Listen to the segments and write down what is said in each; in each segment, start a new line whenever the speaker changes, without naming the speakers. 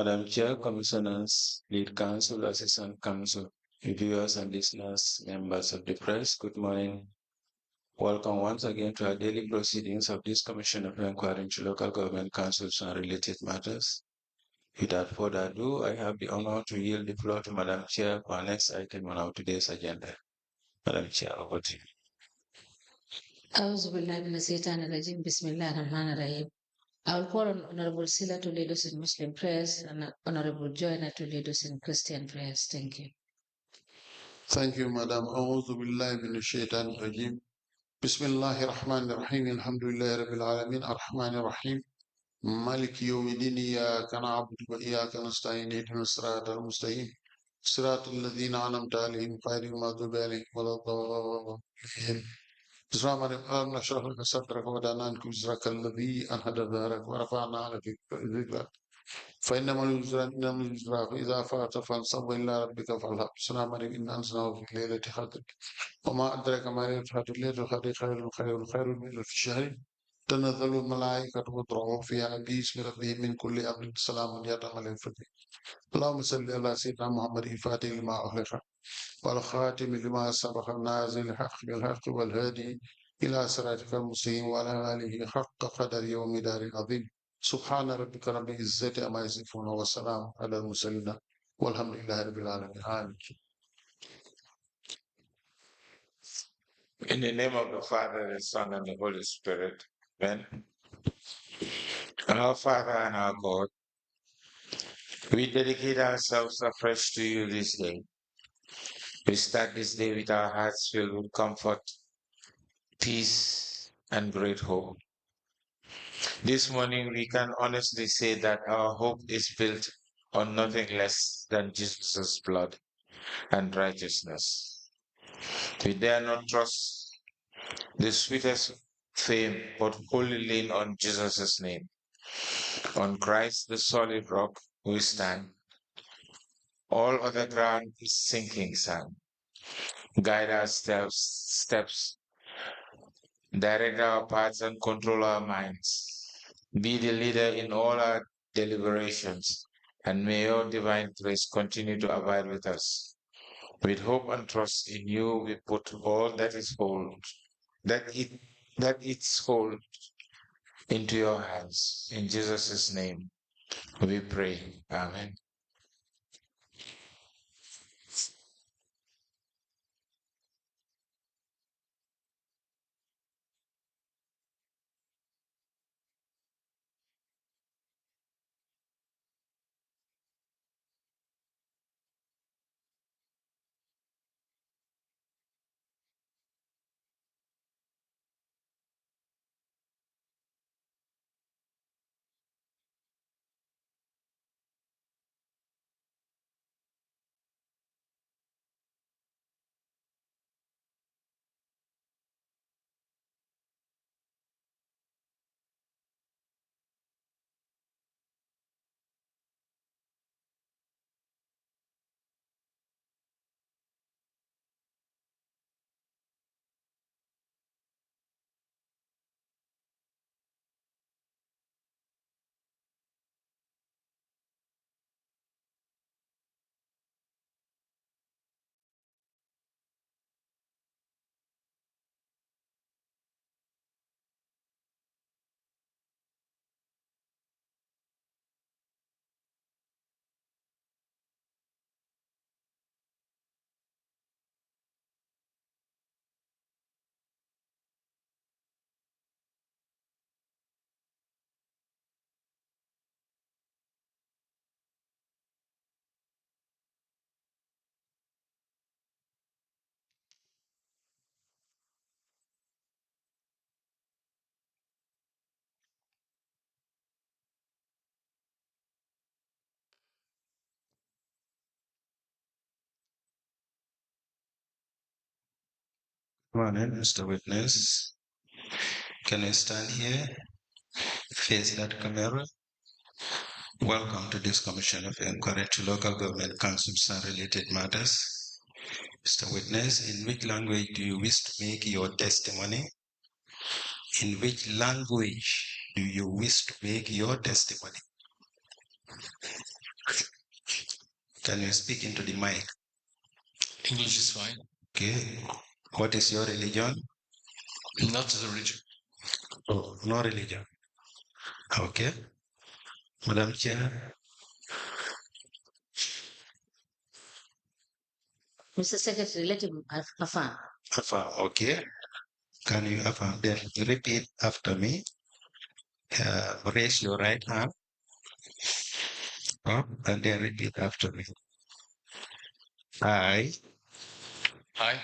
Madam Chair, Commissioners, Lead Counsel, Assistant Counsel, viewers and listeners, members of the press, good morning. Welcome once again to our daily proceedings of this Commission of Inquiry into Local Government Councils and related matters. Without further ado, I have the honor to yield the floor to Madam Chair for our next item on our today's agenda. Madam Chair, over to you.
I will call on Honorable Sila to lead us in Muslim prayers and Honorable Joyner to lead us in Christian prayers. Thank you.
Thank you, Madam. أعوذ بالله من الشيطان الرجيم. بسم الله الرحمن الرحيم. الحمد لله رب العالمين الرحمن الرحيم. مالك يوم الدين إياك نعبد وإياك نستعين اهدنا الصراط المستقيم صراط الذين أنعمت عليهم غير المغضوب عليهم ولا الضالين. بسم الله الرحمن الرحيم. نشرح لك صدرك ووضعنا عنك وزرك الذي أنهض ظهرك ورفعنا لك ذكرك فإنما اليسرى فإذا فرغت فانصب إلى ربك فارغب. السلام عليكم إن أنزلناه في ليلة قدر وما أدراك ما ليلة القدر. ليلة القدر خير من ألف شهر تنزل الملائكة والروح فيها بإذن ربهم من كل أمر سلام هي حتى مطلع الفجر. اللهم صل على سيدنا محمد الفاتح لما أغلق والخاتم لما سبق النازل الحق بالحق والهادي إلى صراطك المستقيم وعلى آله حق قدره ومقداره العظيم. سبحان ربك رب العزة عما يصفون والسلام على المرسلين والحمد لله رب العالمين. آمين.
In the name of the Father, the Son, and the Holy Spirit. Amen. Our Father and our God, we dedicate ourselves afresh to you this day. We start this day with our hearts filled with comfort, peace, and great hope. This morning, we can honestly say that our hope is built on nothing less than Jesus' blood and righteousness. We dare not trust the sweetest fame, but wholly lean on Jesus' name. On Christ, the solid rock, we stand. All other ground is sinking sand. Guide our steps, direct our paths, and control our minds. Be the leader in all our deliberations, and may your divine grace continue to abide with us. With hope and trust in you, we put all that is hold, its hold into your hands. In Jesus' name, we pray. Amen. Come on in, Mr. Witness. Can you stand here? Face that camera. Welcome to this Commission of Inquiry to Local Government Councils and related matters. Mr. Witness, in which language do you wish to make your testimony? In which language do you wish to make your testimony?
Can you speak into the mic?
English is fine.
Okay. What is your religion?
Not the religion.
Oh, no religion. Okay. Madam Chair.
Mr. Secretary, let him affirm.
Affirm. Okay. Can you affirm? Then repeat after me. Raise your right hand up and then repeat after me. I,
I,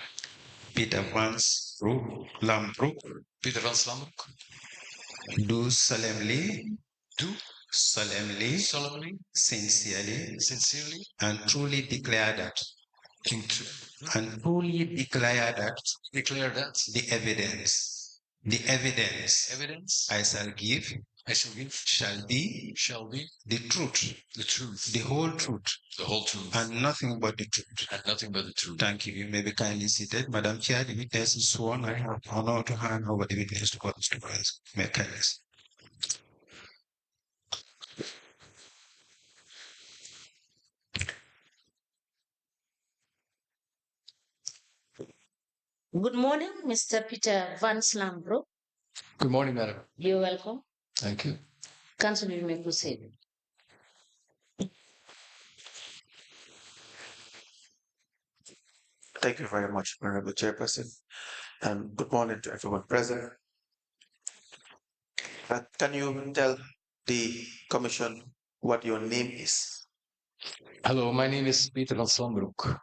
Peter Vanslambrouck,
Peter Vanslambrouck,
do solemnly,
do
solemnly,
solemnly,
sincerely,
sincerely,
and truly declare that,
into,
and truly declare that
declare that
the evidence
evidence
I shall give shall be the truth, the whole truth, and nothing but the truth.
and nothing but the truth.
Thank you. You may be kindly seated. Madam Chair, the witness is sworn. I have honor to hand over the witness to court to rise. May I kindly sit?
Good morning, Mr. Peter Vanslambrouck.
Good morning, madam.
You're welcome.
Thank you.
Council, you may proceed.
Thank you very much, Honorable Chairperson, and good morning to everyone present. Can you tell the Commission what your name is?
Hello, my name is Peter Vanslambrouck.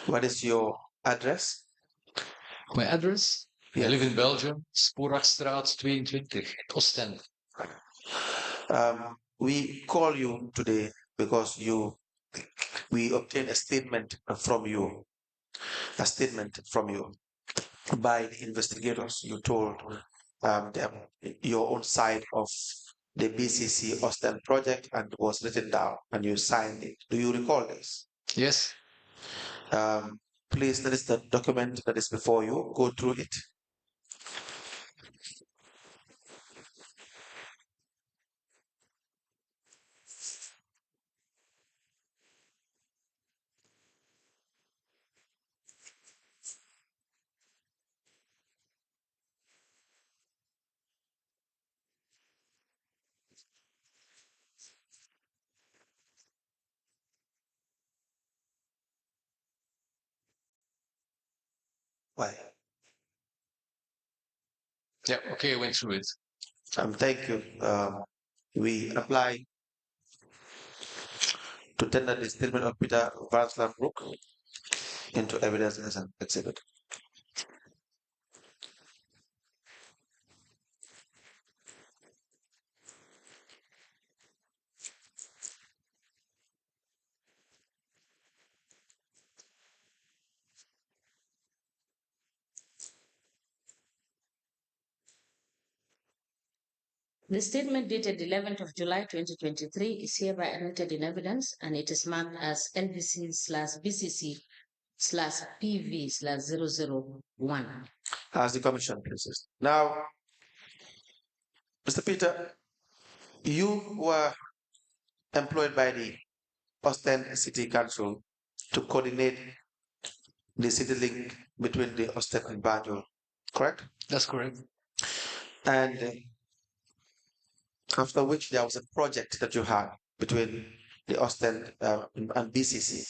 What is your address?
My address? I
Yes.
live in Belgium, Spoorwegstraat 22, Ostende.
We call you today because we obtained a statement from you, by the investigators. You told them your own side of the BCC Ostend project and it was written down and you signed it. Do you recall this?
Yes.
Please, that is the document that is before you. Go through it. Why?
Yeah, okay, I went through it.
Thank you. We apply to tender the statement of Peter Vanslambrouck into evidence as an exhibit.
The statement dated 11th of July 2023 is hereby admitted in evidence and it is marked as LBC/BCC/PV/001.
As the Commission pleases. Now, Mr. Peter, you were employed by the Ostend City Council to coordinate the city link between the Ostend and Banjul, correct?
That's correct.
And after which there was a project that you had between the Ostend and BCC.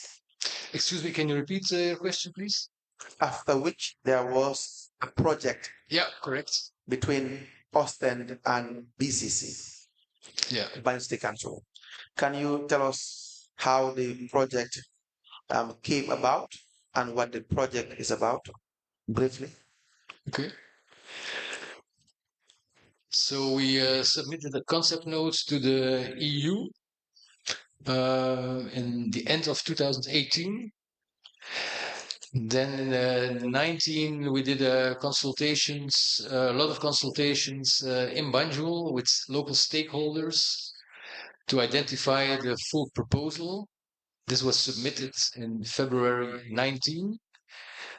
Excuse me, can you repeat your question, please?
After which there was a project.
Yeah, correct.
Between Ostend and BCC.
Yeah.
Banjul City Council. Can you tell us how the project came about and what the project is about, briefly?
Okay. So we submitted a concept note to the EU in the end of 2018. Then in 19 we did a lot of consultations in Banjul with local stakeholders to identify the full proposal. This was submitted in February 19.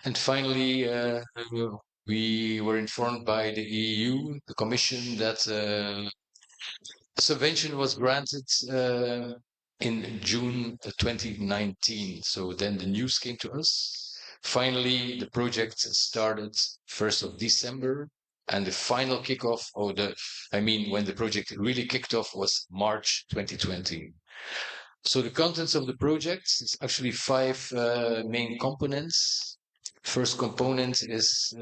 And finally, we were informed by the EU, the Commission, that subvention was granted in June 2019. So then the news came to us. Finally, the project started 1st of December, and the final kickoff, when the project really kicked off was March 2020. So the contents of the project is actually 5 main components. First component is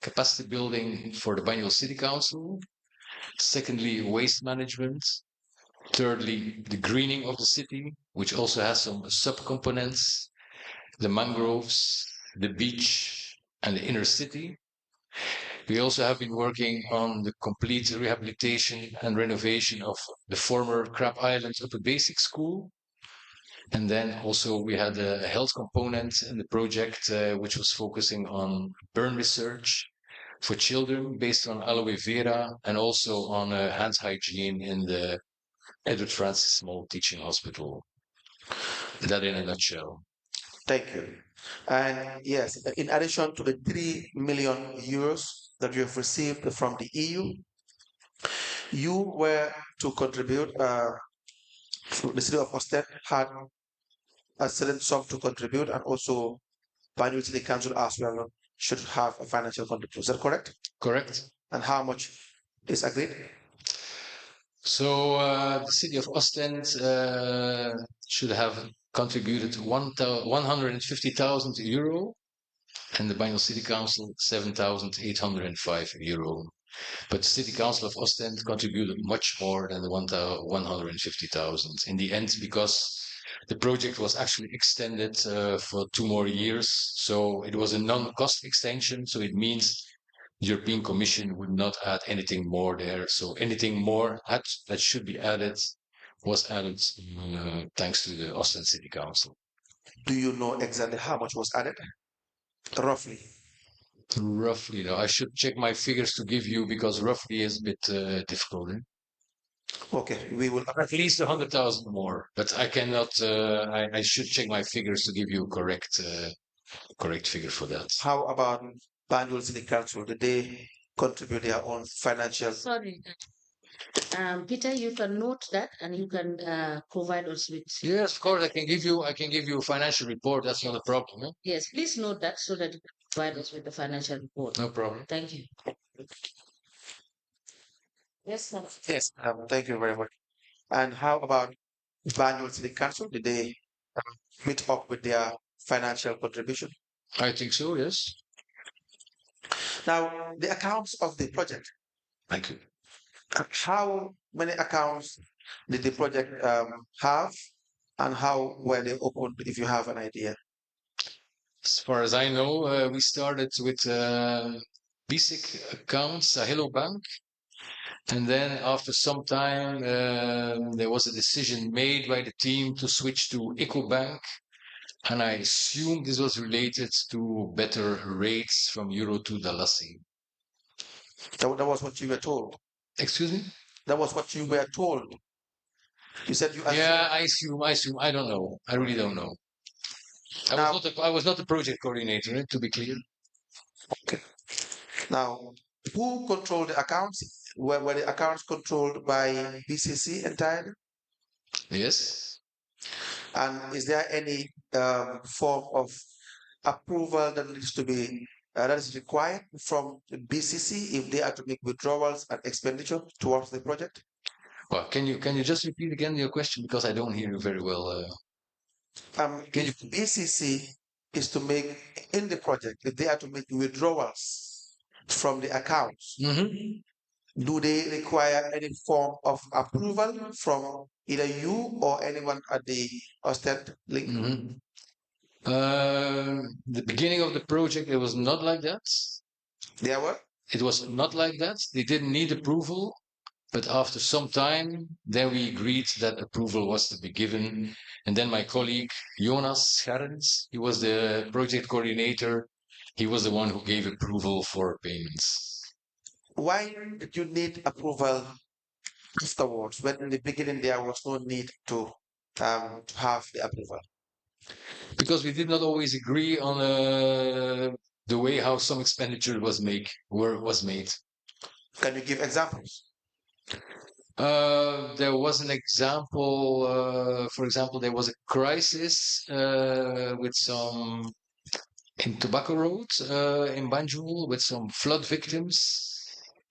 capacity building for the Banjul City Council. Secondly, waste management. Thirdly, the greening of the city, which also has some sub-components, the mangroves, the beach, and the inner city. We also have been working on the complete rehabilitation and renovation of the former Crab Island Upper Basic School. And then also we had a health component in the project, which was focusing on burn research for children based on aloe vera and also on hand hygiene in the Edward Francis Small Teaching Hospital. That in a nutshell.
Thank you. And yes, in addition to the 3 million euros that you have received from the EU, you were to contribute, the city of Ostend had a certain sum to contribute, and also Banjul City Council as well should have a financial contribution. Is that correct?
Correct.
And how much is agreed?
So the city of Ostend should have contributed 150,000 euro, and the Banjul City Council 7,805 euro. But the City Council of Ostend contributed much more than the 150,000 in the end, because the project was actually extended for 2 more years. So it was a non-cost extension. So it means the European Commission would not add anything more there. So anything more that should be added was added thanks to the Ostend City Council.
Do you know exactly how much was added? Roughly.
Roughly, no. I should check my figures to give you, because roughly is a bit difficult.
Okay, we will.
At least 100,000 more, but I cannot. I should check my figures to give you correct figure for that.
How about Banjul City Council? Did they contribute their own financial?
Sorry. Peter, you can note that and you can provide us with.
Yes, of course, I can give you a financial report. That's not a problem. Eh?
Yes, please note that so that you can provide us with the financial report.
No problem.
Thank you. Yes, sir.
Yes, thank you very much. And how about Banjul City Council? Did they meet up with their financial contribution?
I think so, yes.
Now, the accounts of the project.
Thank you.
How many accounts did the project have, and how were they opened, if you have an idea?
As far as I know, we started with basic accounts, a Hello Bank. And then after some time, there was a decision made by the team to switch to EcoBank. And I assume this was related to better rates from Euro to Dalasi.
That was what you were told.
Excuse me?
That was what you were told. You said you.
Yeah, I assume. I don't know. I really don't know. I was not the project coordinator, to be clear.
Okay. Now, who controlled the accounts? Were the accounts controlled by BCC entirely?
Yes.
And is there any form of approval that needs to be that is required from BCC if they are to make withdrawals and expenditure towards the project?
Well, can you just repeat again your question, because I don't hear you very well?
If BCC is to make in the project, if they are to make withdrawals from the accounts, do they require any form of approval from either you or anyone at the Ostend link?
The beginning of the project, it was not like that.
There were?
It was not like that. They didn't need approval, but after some time, then we agreed that approval was to be given. And then my colleague, Jonas Gerrits, he was the project coordinator. He was the one who gave approval for payments.
Why did you need approval afterwards, when in the beginning there was no need to have the approval?
Because we did not always agree on the way how some expenditure was made.
Can you give examples?
There was an example, for example, there was a crisis with some in Tobacco Road in Banjul with some flood victims.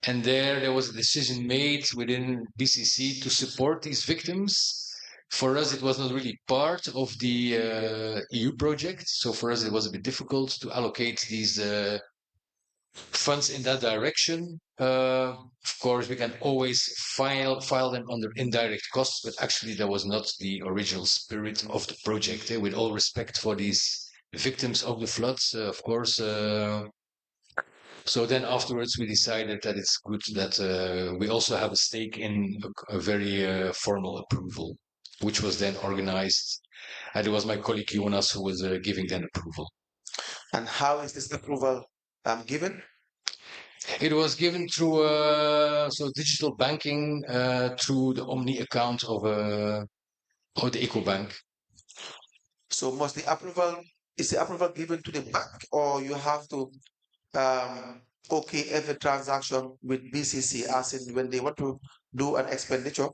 And there was a decision made within BCC to support these victims. For us, it was not really part of the EU project. So for us, it was a bit difficult to allocate these funds in that direction. Of course, we can always file them under indirect costs, but actually that was not the original spirit of the project. With all respect for these victims of the floods, of course. So then afterwards, we decided that it's good that we also have a stake in a very formal approval, which was then organized. And it was my colleague Jonas who was giving then approval.
And how is this approval given?
It was given through digital banking through the Omni account of the EcoBank.
So is the approval given to the bank, or you have to okay every transaction with BCC, as in when they want to do an expenditure,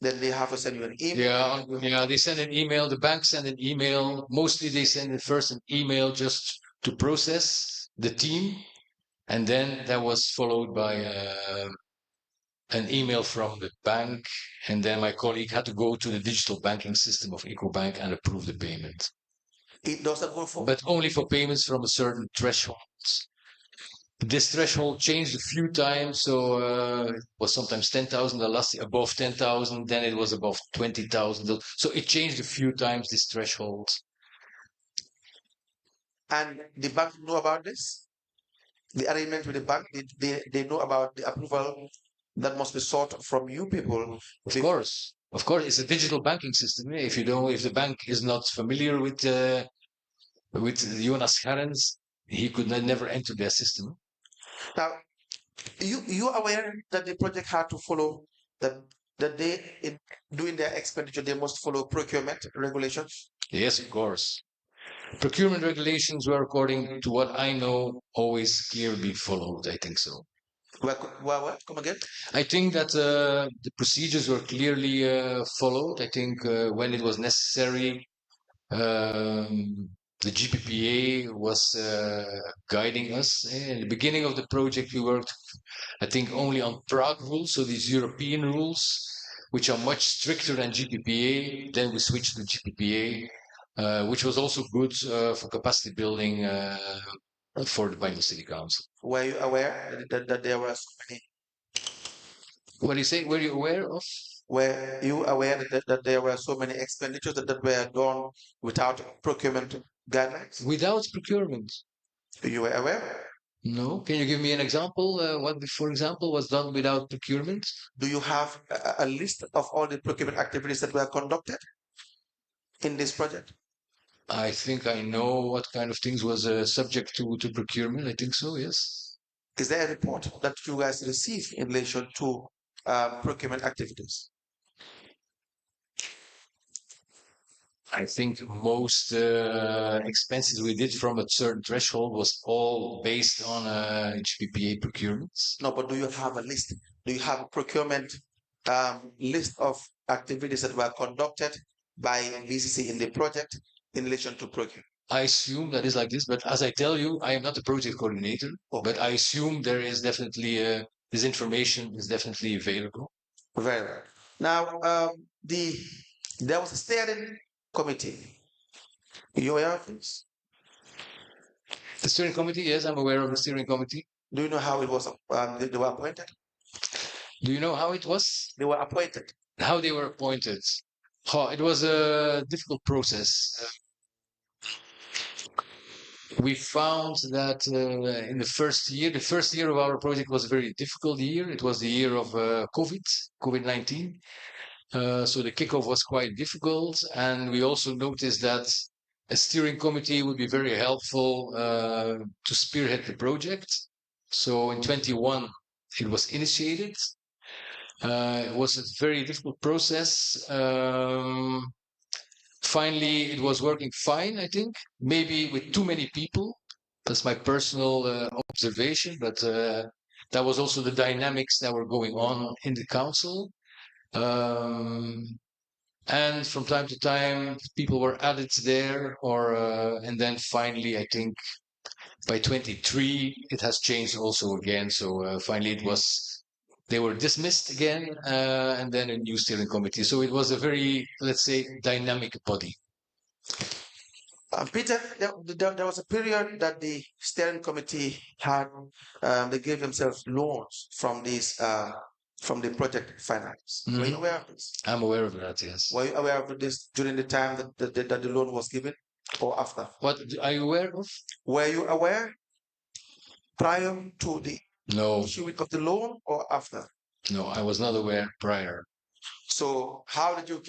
then they have to send you an email?
Yeah, they send an email. The bank send an email. Mostly they send first an email just to process the team. And then that was followed by an email from the bank. And then my colleague had to go to the digital banking system of EcoBank and approve the payment.
It doesn't go for...
But only for payments from a certain threshold. This threshold changed a few times. So it was sometimes 10,000, the last above 10,000. Then it was above 20,000. So it changed a few times, this threshold.
And the bank know about this? The arrangement with the bank, they know about the approval that must be sought from you people.
Of course, it's a digital banking system. If the bank is not familiar with Jonas Gerrans, he could never enter their system.
Now, you are aware that the project had to follow that they, in doing their expenditure, they must follow procurement regulations?
Yes, of course. Procurement regulations were, according to what I know, always clearly followed. I think so.
What? Come again?
I think that the procedures were clearly followed. I think when it was necessary, the GPPA was guiding us. In the beginning of the project, we worked, I think, only on Prague rules, so these European rules, which are much stricter than GPPA. Then we switched to GPPA. Which was also good for capacity building for the Banjul City Council.
Were you aware that there were so many?
What do you say? Were you aware of?
Were you aware that there were so many expenditures that were done without procurement guidelines?
Without procurement.
You were aware?
No. Can you give me an example? What, for example, was done without procurement?
Do you have a list of all the procurement activities that were conducted in this project?
I think I know what kind of things was subject to procurement. I think so, yes.
Is there a report that you guys receive in relation to procurement activities?
I think most expenses we did from a certain threshold was all based on GPPA procurements.
No, but do you have a list? Do you have a procurement list of activities that were conducted by BCC in the project in relation to procurement?
I assume that is like this, but as I tell you, I am not the project coordinator, but I assume there is definitely, this information is definitely available.
Very well. Now, there was a steering committee. You aware of this?
The steering committee, yes, I'm aware of the steering committee.
Do you know how it was, they were appointed?
Do you know how it was?
They were appointed.
How they were appointed? Oh, it was a difficult process. We found that in the first year of our project was a very difficult year. It was the year of COVID-19. So the kickoff was quite difficult. And we also noticed that a steering committee would be very helpful to spearhead the project. So in 21, it was initiated. It was a very difficult process. Finally, it was working fine, I think. Maybe with too many people. That's my personal observation. But that was also the dynamics that were going on in the council. And from time to time, people were added there, and then finally, I think by 23, it has changed also again. So finally, they were dismissed again, and then a new steering committee. So it was a very, let's say, dynamic body.
Peter, there was a period that the steering committee had, they gave themselves loans from from the project finance. Were you aware of this?
I'm aware of that, yes.
Were you aware of this during the time that the loan was given or after?
What are you aware of?
Were you aware prior to the issuing of the loan or after?
No, I was not aware prior.
So how did you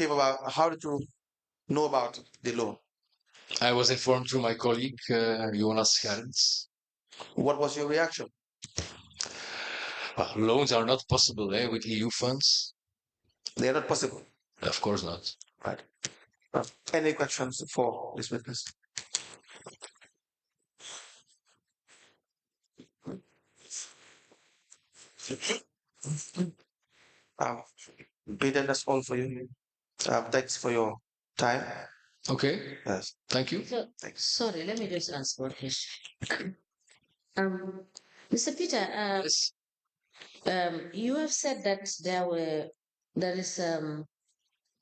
know about the loan?
I was informed through my colleague, Jonas Gerrits.
What was your reaction?
Well, loans are not possible with EU funds.
They are not possible.
Of course not.
Right. Any questions for this witness? Peter, that's all for you. Thanks for your time.
Okay.
Yes.
Thank you.
So, sorry, let me just ask one question. Mr. Peter,
Yes.
you have said that there is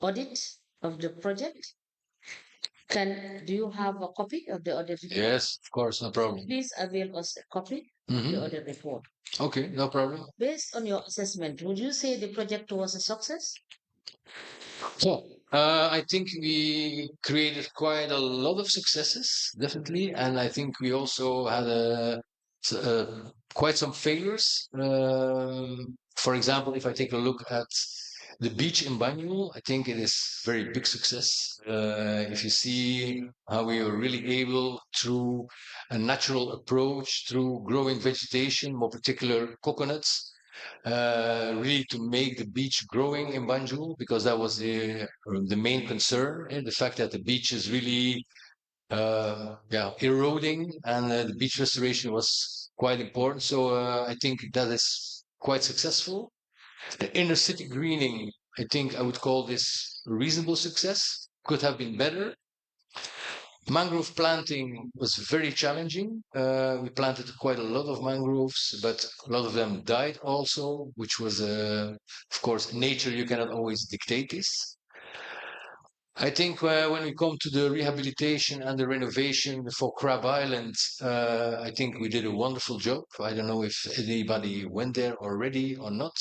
audit of the project. Do you have a copy of the audit report?
Yes, of course, no problem.
Please avail us a copy of the audit report.
Okay, no problem.
Based on your assessment, would you say the project was a success?
So, I think we created quite a lot of successes, definitely, and I think we also had quite some failures. For example, if I take a look at the beach in Banyul, I think it is very big success. If you see how we were really able, through a natural approach, through growing vegetation, more particular coconuts, really to make the beach growing in Banjul, because that was the main concern, the fact that the beach is really eroding, and the beach restoration was quite important. So I think that is quite successful. The inner city greening, I think I would call this a reasonable success. Could have been better. Mangrove planting was very challenging. We planted quite a lot of mangroves, but a lot of them died also, which was, of course, nature, you cannot always dictate this. I think when we come to the rehabilitation and the renovation for Crab Island, I think we did a wonderful job. I don't know if anybody went there already or not.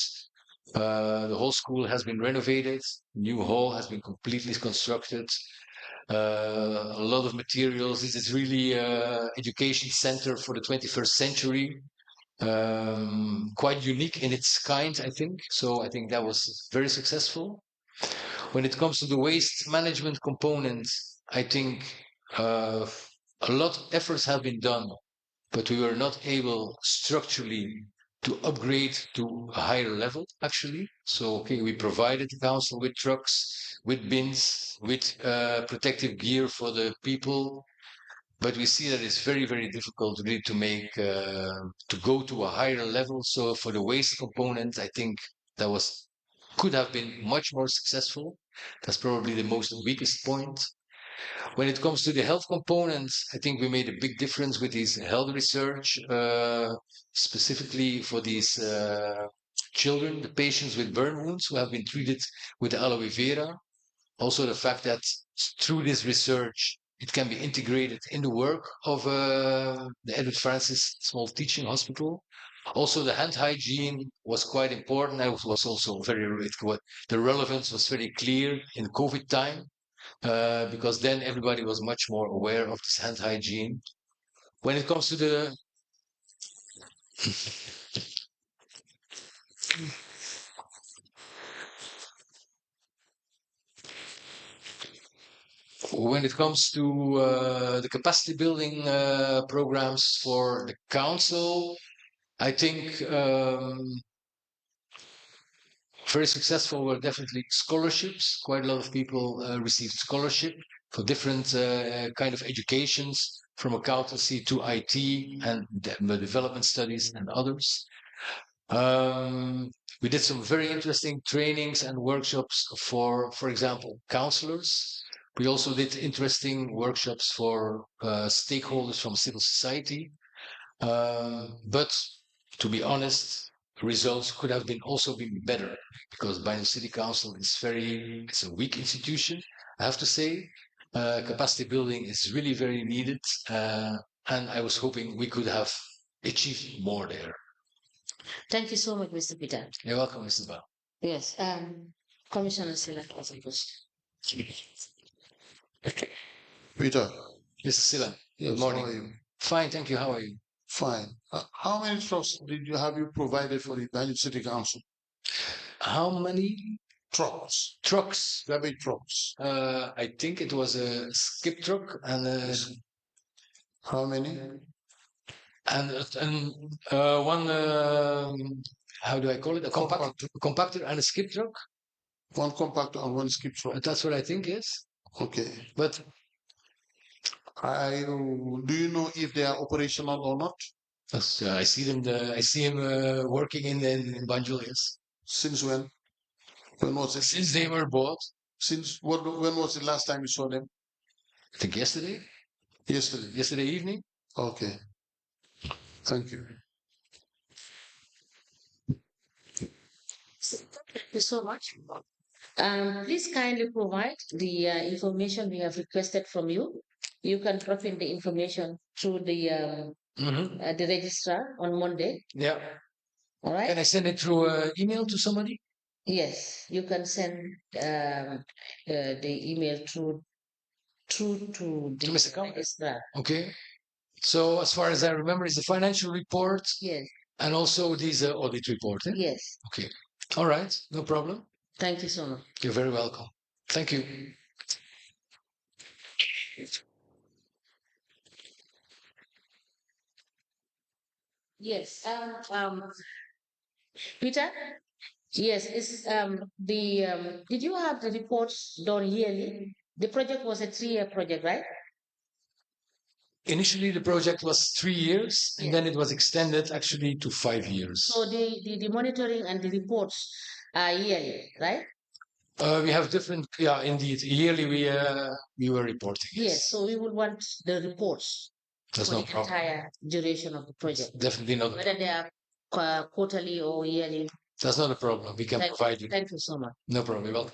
The whole school has been renovated. New hall has been completely constructed. A lot of materials. This is really an education center for the 21st century. Quite unique in its kind, I think. So I think that was very successful. When it comes to the waste management component, I think a lot of efforts have been done, but we were not able structurally to upgrade to a higher level, actually. So, okay, we provided the council with trucks, with bins, with protective gear for the people, but we see that it's very, very difficult really to make, to go to a higher level. So for the waste component, I think that could have been much more successful. That's probably the most weakest point. When it comes to the health components, I think we made a big difference with this health research, specifically for these children, the patients with burn wounds who have been treated with aloe vera. Also the fact that through this research, it can be integrated in the work of the Edward Francis Small Teaching Hospital. Also, the hand hygiene was quite important. And it was also the relevance was very clear in COVID time. Because then everybody was much more aware of this hand hygiene. When it comes to the the capacity building programs for the council, I think very successful were definitely scholarships. Quite a lot of people received scholarship for different kind of educations, from accountancy to IT and the development studies and others. We did some very interesting trainings and workshops for example, counselors. We also did interesting workshops for stakeholders from civil society. But to be honest, results could have been also been better because Banjul City Council is it's a weak institution, I have to say. Capacity building is really very needed, and I was hoping we could have achieved more there.
Thank you so much, Mr. Peter.
You're welcome, Mr. Bell.
Yes, Commissioner Silla has a question.
Peter,
Mr. Silla,
yes,
good morning.
how are you?
Fine, thank you. How are you?
Fine. How many trucks have you provided for the Banjul City Council?
How many
Trucks,
trucks?
garbage trucks.
I think it was a skip truck and
How many?
one how do I call it? A compactor and a skip truck.
One compactor and one skip truck.
That's what I think, yes.
Okay.
But
Do you know if they are operational or not?
I see them. I see him working in Banjul, yes.
Since when? When was it?
Since they were bought.
Since what? When was the last time you saw them?
I think yesterday.
Yesterday.
Yesterday evening.
Okay. Thank you.
Thank you so much. Please kindly provide the information we have requested from you. You can drop in the information through the registrar on Monday.
Yeah.
All right.
Can I send it through email to somebody?
Yes, you can send the email through to the
Mr. Camara.
registrar.
Okay. So as far as I remember, is the financial report
Yes.
and also these audit report. Eh?
Yes.
Okay. All right. No problem.
Thank you so much.
You're very welcome. Thank you.
Yes. Peter. Yes. Is the did you have the reports done yearly? The project was a 3-year project, right?
Initially, the project was 3 years, and
Yes.
then it was extended actually to 5 years.
So the monitoring and the reports are yearly, right?
We have different, yeah, indeed. Yearly, we were reporting.
Yes. So we would want the reports
That's
for
no
the
problem.
entire duration of the project,
Definitely not.
whether they are quarterly or yearly.
That's not a problem. We can provide you.
Thank you so much.
No problem. You're welcome.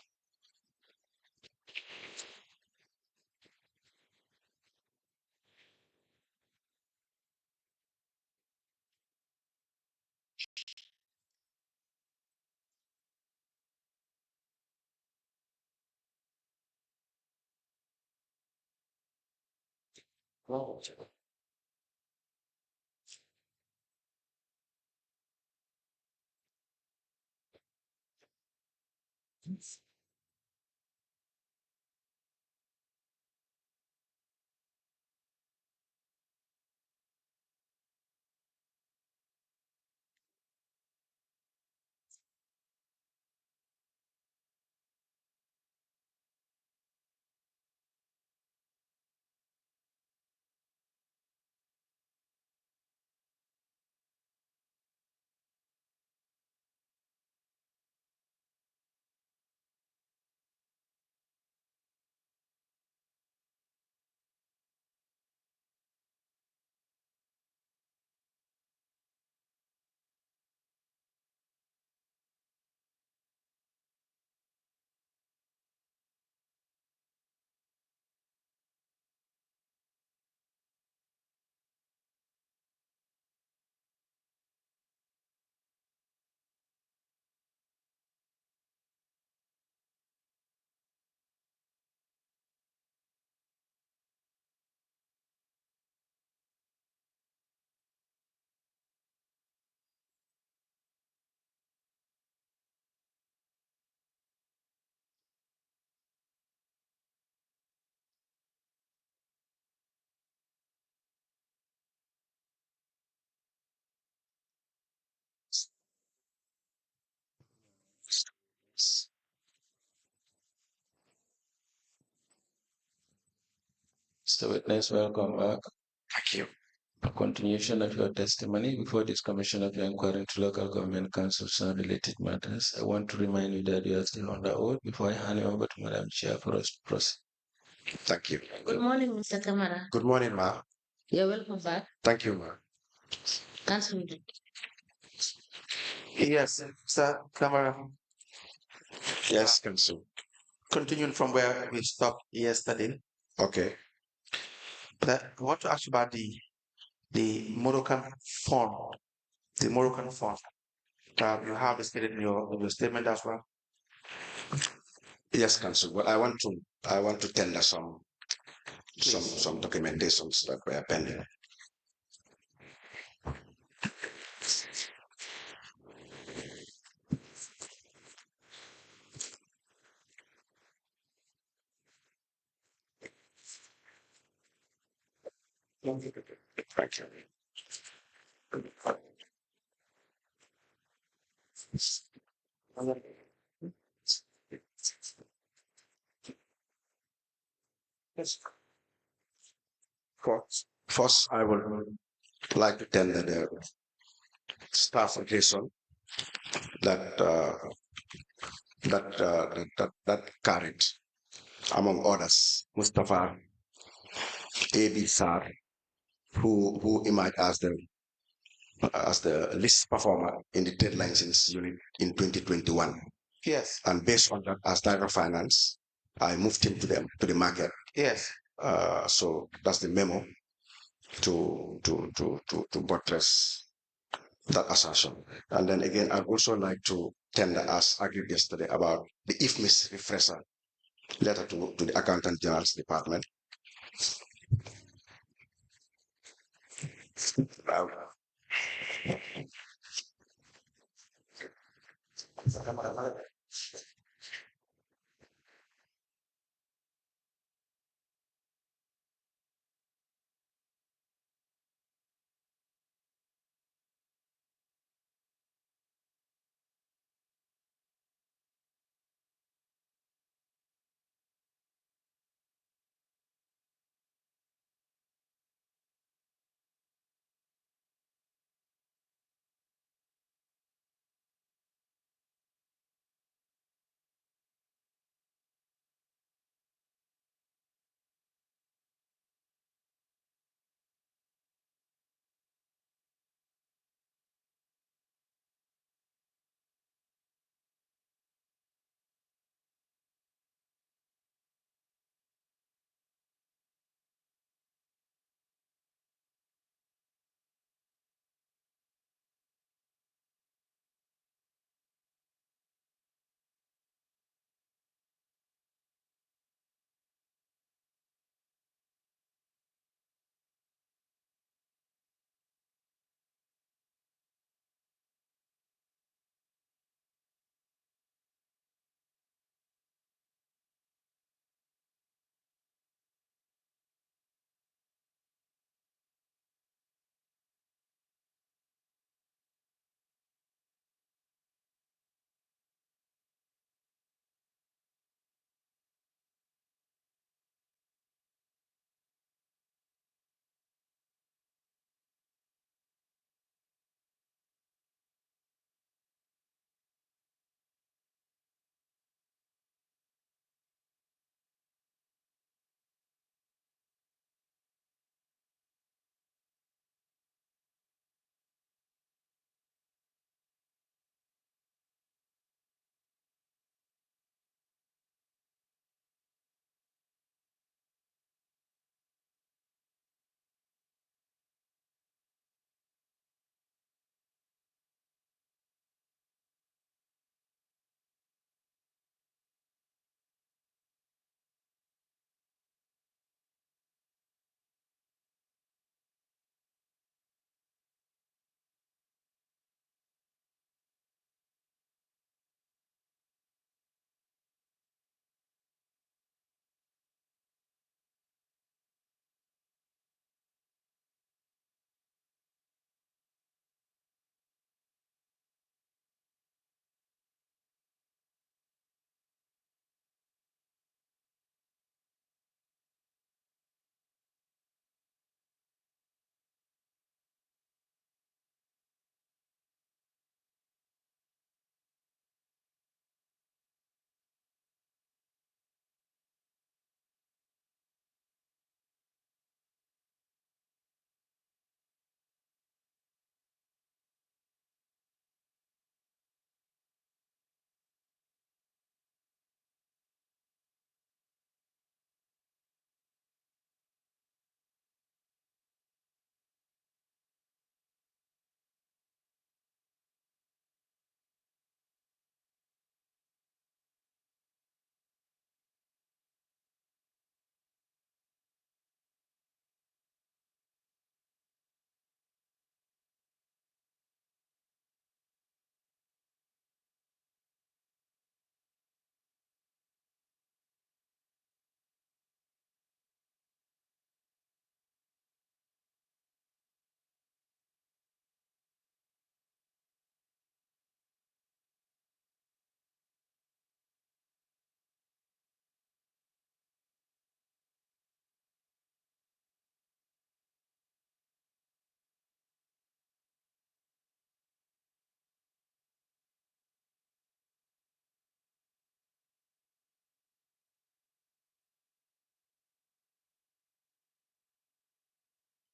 Mr. Witness, welcome back.
Thank you.
A continuation of your testimony before this commission of your inquiry into local government councils and related matters. I want to remind you that you are still on the oath before I hand you over to Madam Chair for us to proceed.
Thank you.
Good morning, Mr. Camara.
Good morning, ma.
You're welcome back.
Thank you, ma.
Council.
Yes, Sir Camara.
Yes, Council.
Continuing from where we stopped yesterday,
Okay.
but I want to ask you about the Moroccan fund. The Moroccan fund. You have stated in your statement as well.
Yes, Council. Well, I want to tender some documentations that were pending. Thank you. First, I would like to tender the staff rotation that that carried, among others, Mustafa A.B. Sar, who emerged as the least performer in the trade license unit in 2021.
Yes.
And based on that, as director of finance, I moved him to the market.
Yes.
So that's the memo to buttress that assertion. And then again, I'd also like to tender, as argued yesterday, about the IFMIS refresher letter to the Accountant General's Department.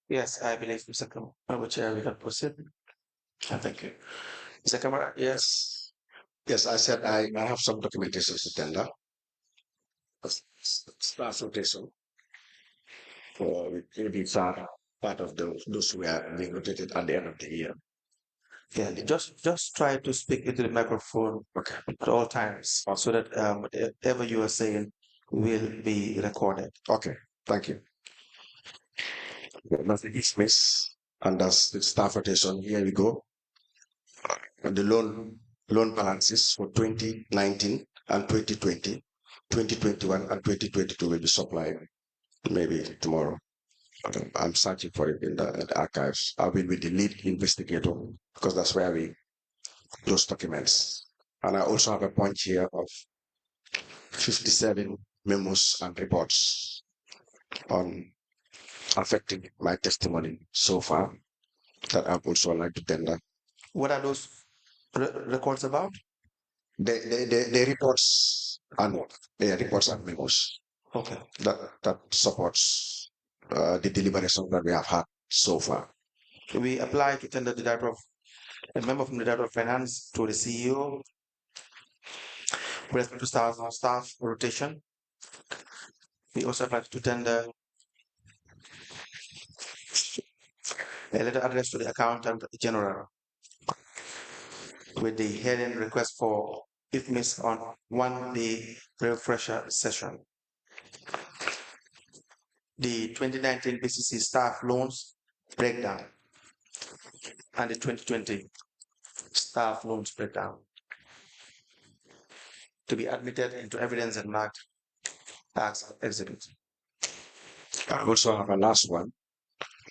Yes, I believe Mr. Camara, Chair, we can proceed. Thank you. Mr. Camara, yes.
Yes, I said I have some documentation to tender. Staff rotation. These are part of those who are being rotated at the end of the year.
Yeah, just try to speak into the microphone
Okay.
at all times so that whatever you are saying will be recorded.
Okay. Thank you. That's the Miss, and that's the staff rotation. Here we go. And the loan balances for 2019 and 2020, 2021 and 2022 will be supplied maybe tomorrow. I'm searching for it in the archives. I will be the lead investigator because that's where we those documents. And I also have a point here of 57 memos and reports on affecting my testimony so far that I've also like to tender.
What are those records about?
The reports and the reports and memos
Okay.
that supports the deliberation that we have had so far.
We apply to tender the director of a member from the director of finance to the CEO with respect to staff rotation. We also apply to tender a letter addressed to the accountant general with the heading request for IFMIS on 1-day refresher session. The 2019 BCC staff loans breakdown and the 2020 staff loans breakdown to be admitted into evidence and marked as exhibit.
I also have a last one,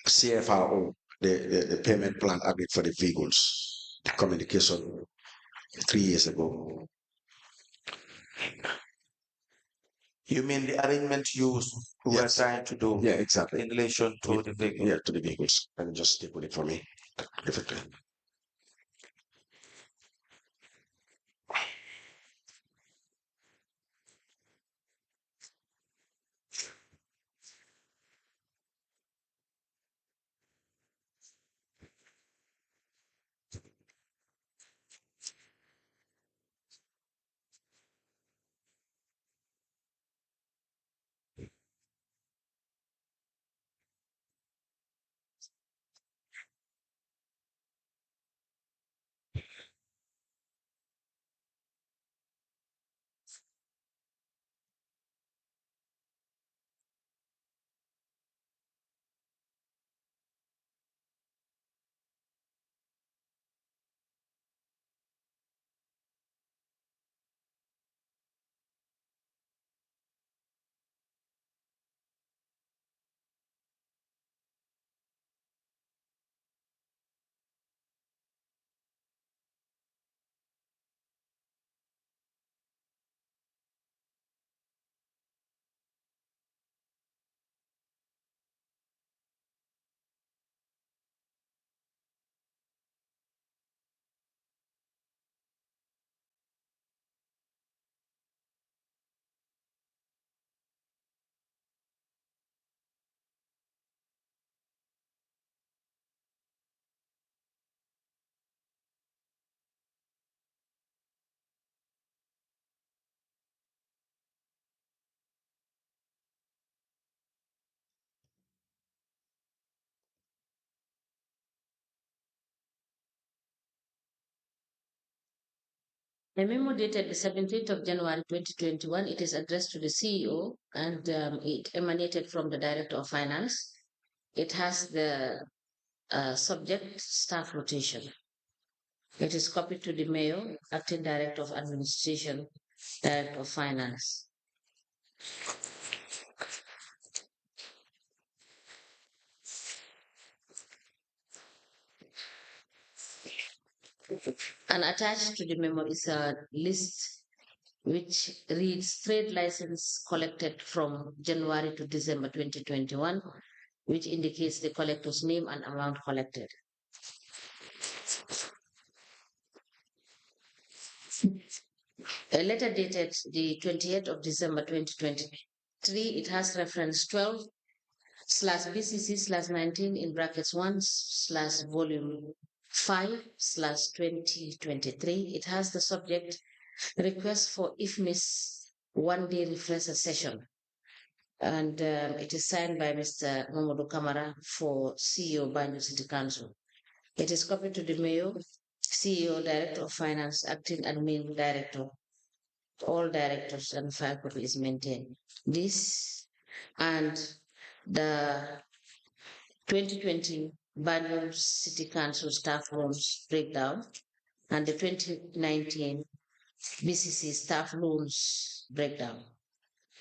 CFRO, the payment plan agreed for the vehicles, the communication 3 years ago.
You mean the arrangement used we are trying to do?
Yeah, exactly.
In relation to the vehicle?
Yeah, to the vehicles. And just stick with it for me. Perfectly.
A memo dated the 17th of January 2021, it is addressed to the CEO and it emanated from the Director of Finance. It has the subject staff rotation. It is copied to the Mayor, Acting Director of Administration, Director of Finance. And attached to the memo is a list which reads trade license collected from January to December 2021, which indicates the collector's name and amount collected. A letter dated the 28th of December 2023, it has reference 12 slash BCC slash 19 in brackets 1 slash volume 5 slash 2023. It has the subject request for IFMIS one-day refresher session. And it is signed by Mr. Momodou Camara for CEO Banjul City Council. It is copied to the Mayor, CEO, Director of Finance, Acting Admin Director, all directors, and file copy is maintained. This and the 2020 Banjul City Council staff loans breakdown and the 2019 BCC staff loans breakdown.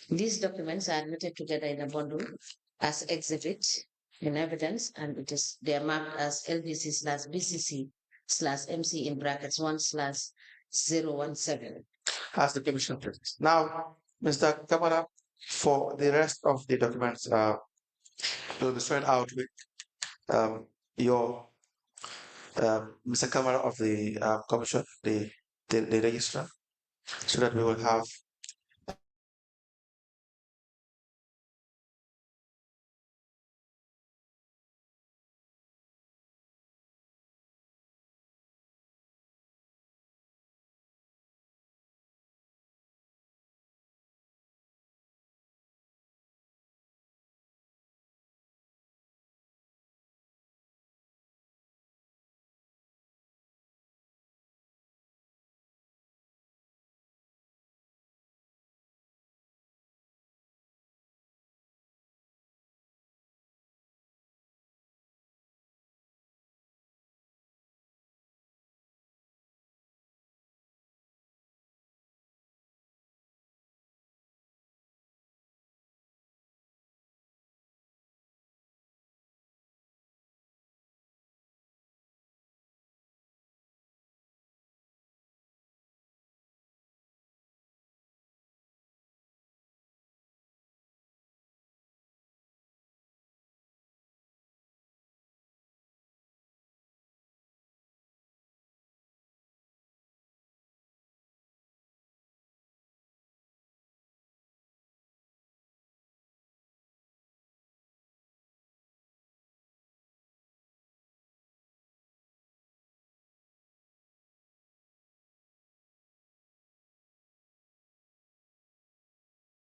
These documents are admitted together in a bundle as exhibit in evidence, and they are marked as LBC slash BCC slash MC in brackets 1 slash 017.
As the Commission presents. Now, Mr. Kamara, for the rest of the documents, will be spread out with your Mr. Kamara of the Commission, the registrar, so that we will have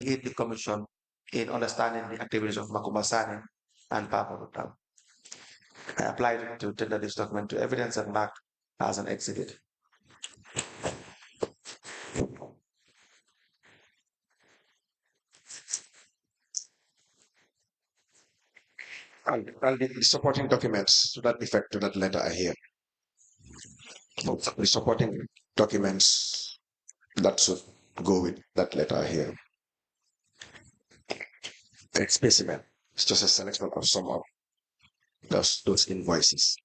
aid the Commission in understanding the activities of Makumasani and Papa. I applied to tender this document to evidence and marked as an exhibit.
And the supporting documents to that effect, to that letter are here. The supporting documents that should go with that letter are here. A specimen. It's just a selection of some of those invoices.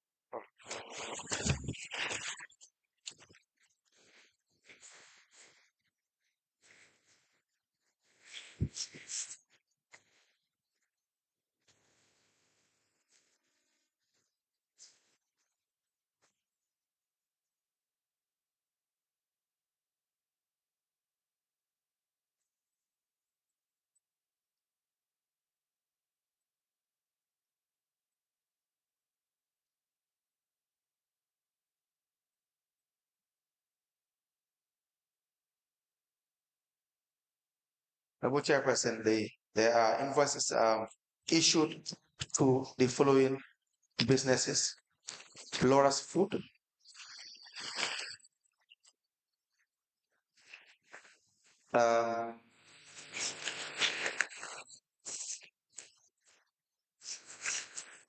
Chairperson, there are invoices issued to the following businesses: Laura's Food,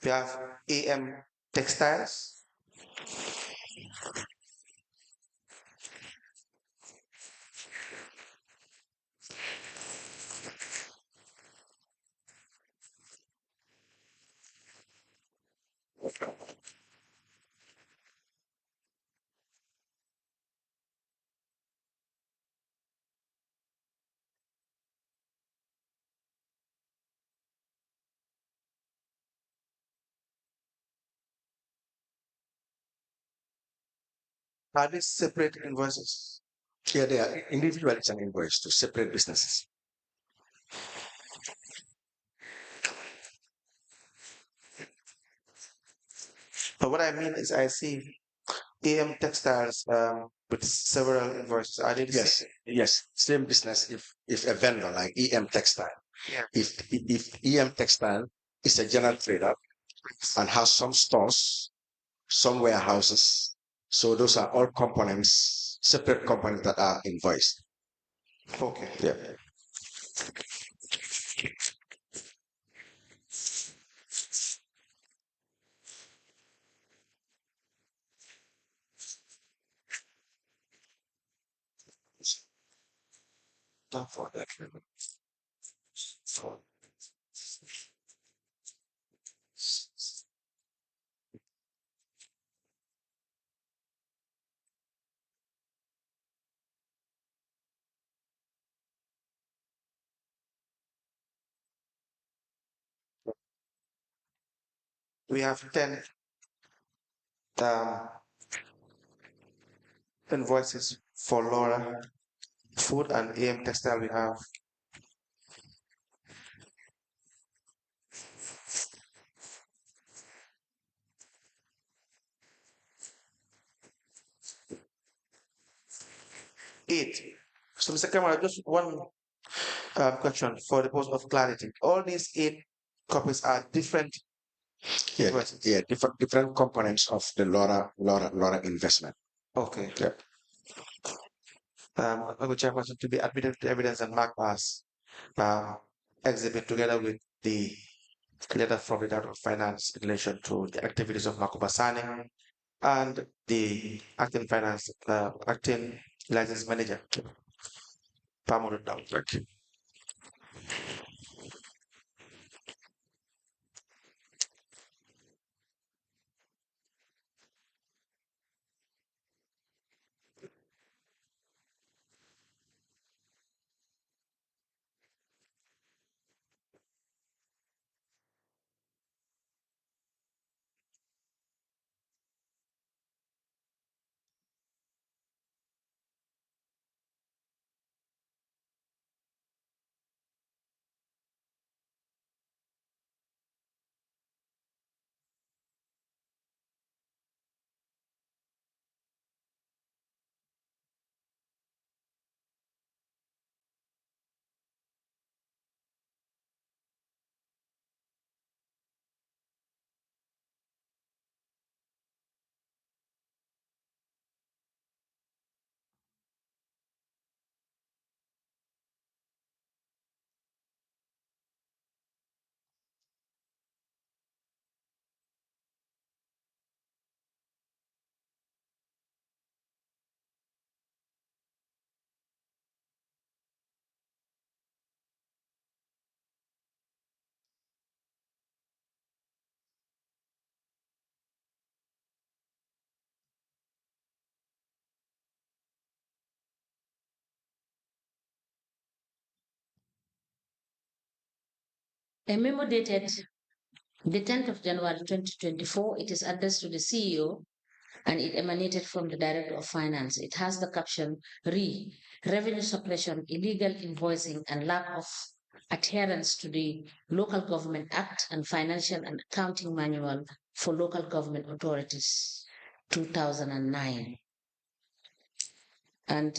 we have AM Textiles, are these separate invoices?
Here they are individual, it's an invoice to separate businesses.
But what I mean is I see AM Textiles with several invoices. Are they the
Yes,
same?
yes, same business. If a vendor like EM Textile,
Yeah.
if EM Textile is a general trader and has some stores, some warehouses, so those are all components, separate components that are invoiced.
Okay.
Yeah.
Not for that. We have 10 um, invoices for Laura Food and AM Textile. We have 8. So, Mr. Camara, just one question for the purpose of clarity. All these 8 copies are different
Yeah,
invoices.
yeah, different components of the Laura investment.
Okay.
Yeah.
I would chairperson to be admitted to evidence and marked as exhibit together with the letter from the Director of Finance in relation to the activities of Makuba Sane and the acting license manager, Momodou Camara.
A memo dated the 10th of January 2024, it is addressed to the CEO and it emanated from the Director of Finance. It has the caption revenue suppression, illegal invoicing, and lack of adherence to the Local Government Act and Financial and Accounting Manual for Local Government Authorities, 2009. And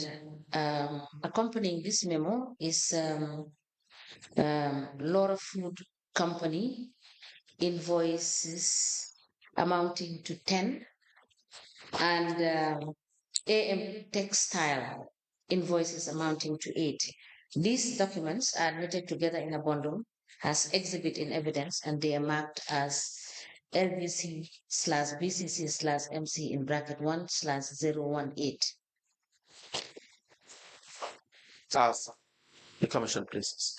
accompanying this memo is Laura Food Company invoices amounting to 10 and AM Textile invoices amounting to 8. These documents are admitted together in a bundle as exhibit in evidence and they are marked as LBC/BCC/MC in bracket 1/018.
Ask the commission, please.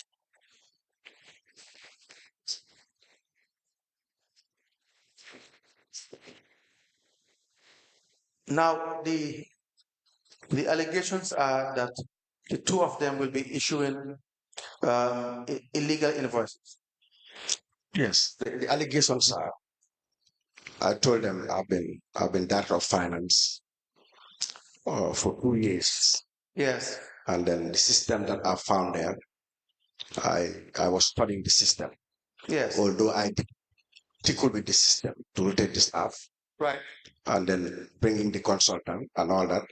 Now, the allegations are that the two of them will be issuing illegal invoices.
Yes, the allegations are. I told them I've been Director of Finance for 2 years,
Yes.
and then the system that I found there, I was studying the system.
Yes.
Although I did tickle with the system to rotate the staff,
Right.
and then bringing the consultant and all that,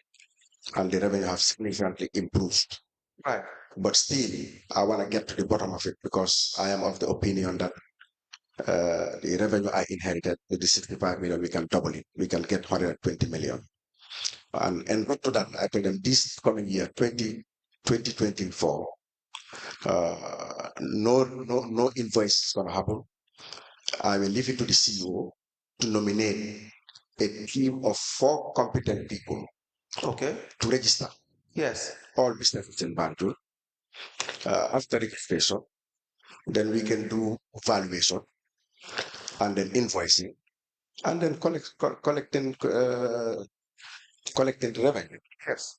and the revenue have significantly improved.
Right.
But still, I want to get to the bottom of it because I am of the opinion that the revenue I inherited with the 65 million, we can double it. We can get 120 million. And not to that, I told them this coming year, 2024, no invoice is going to happen. I will leave it to the CEO to nominate a team of 4 competent people.
Okay.
To register.
Yes.
All businesses in Banjul. After registration, then we can do valuation and then invoicing and then collecting the revenue.
Yes.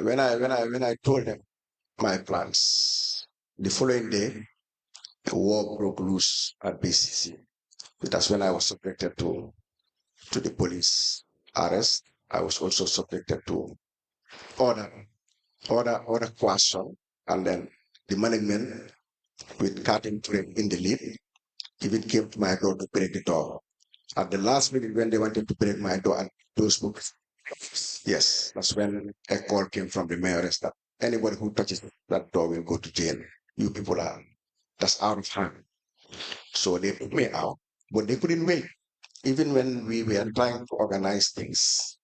When I told them my plans, the following day, a war broke loose at BCC. That's when I was subjected to the police arrest. I was also subjected to order coercion, and then the management with cutting in the lead even came to my door to break the door. At the last minute, when they wanted to break my door and close books, yes, that's when a call came from the mayoress that anybody who touches that door will go to jail. You people that's out of hand. So they put me out, but they couldn't wait. Even when we were trying to organize things,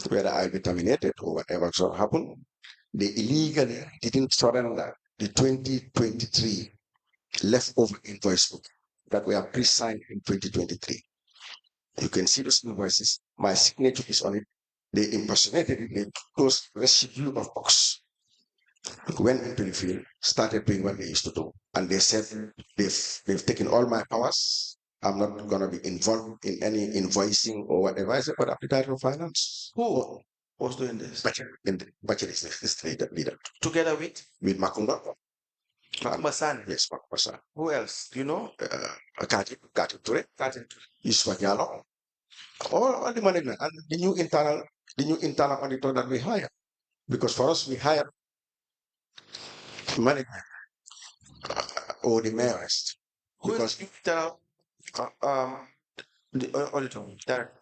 whether I'll be terminated or whatever so happened, they illegally didn't surrender the 2023 leftover invoice book that were pre-signed in 2023. You can see those invoices. My signature is on it. They impersonated it. They took those residue of books, went into the field, started doing what they used to do. And they said they've taken all my powers. I'm not going to be involved in any invoicing or whatever. I said, but I'm the director of finance.
Who was doing this?
Bachir is the leader.
Together with
Makumba.
Masan.
Yes, Makumba.
Who else? Do you know?
Kati Ture. Yusuf Diallo. All the management and the new internal auditor that we hire. Because for us, we hire management or the mayorist.
Who
Because
is the auditor?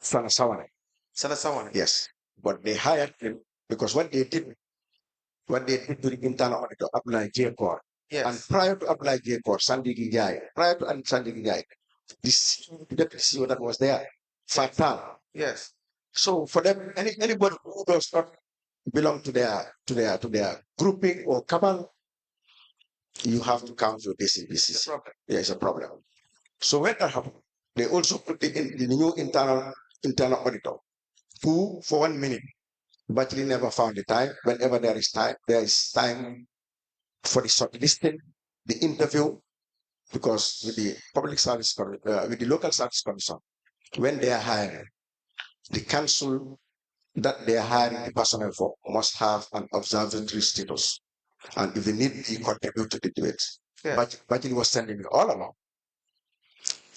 Sana Sawane.
Sana Sawane.
Yes. But they hired him because what they did to the internal auditor, apply J Corps.
Yes.
And prior to apply J Corps, Sandy Gijay, this deputy CEO that was there, Fatal.
Yes.
So for them, anybody who does not belong to their grouping or cabal, you have to count your days in BCC. Yeah, it's a problem. So when that happened, they also put the new internal auditor, who for 1 minute, but he never found the time. Whenever there is time for the shortlisting, the interview, because with the public service, with the local service commission, when they are hiring, the council that they are hiring the personnel for must have an observatory status. And if they need, he contribute to the debate. Yeah. But he was sending me all along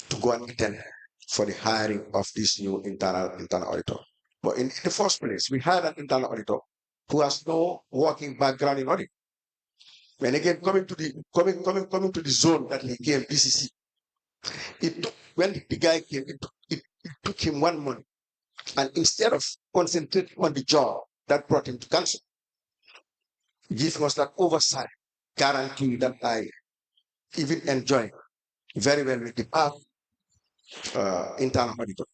to go and attend for the hiring of this new internal auditor. But in the first place, we hired an internal auditor who has no working background in audit. When again coming to the zone that he came, BCC, when the guy came, it took him 1 month. And instead of concentrating on the job that brought him to council, giving us that oversight, guarantee that I even enjoy very well with the past internal auditor,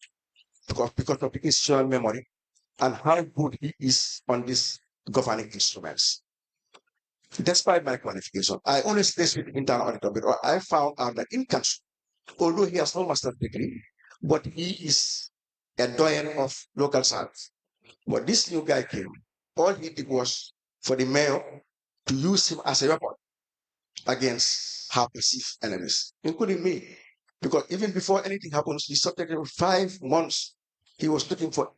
because of the institutional memory and how good he is on these governing instruments. Despite my qualification, I only stay with the internal auditor because I found out that in council, although he has no master's degree, but he is a doyen of local service. But this new guy came, all he did was for the mayor to use him as a weapon against her perceived enemies, including me. Because even before anything happens, he subjected him 5 months. He was looking for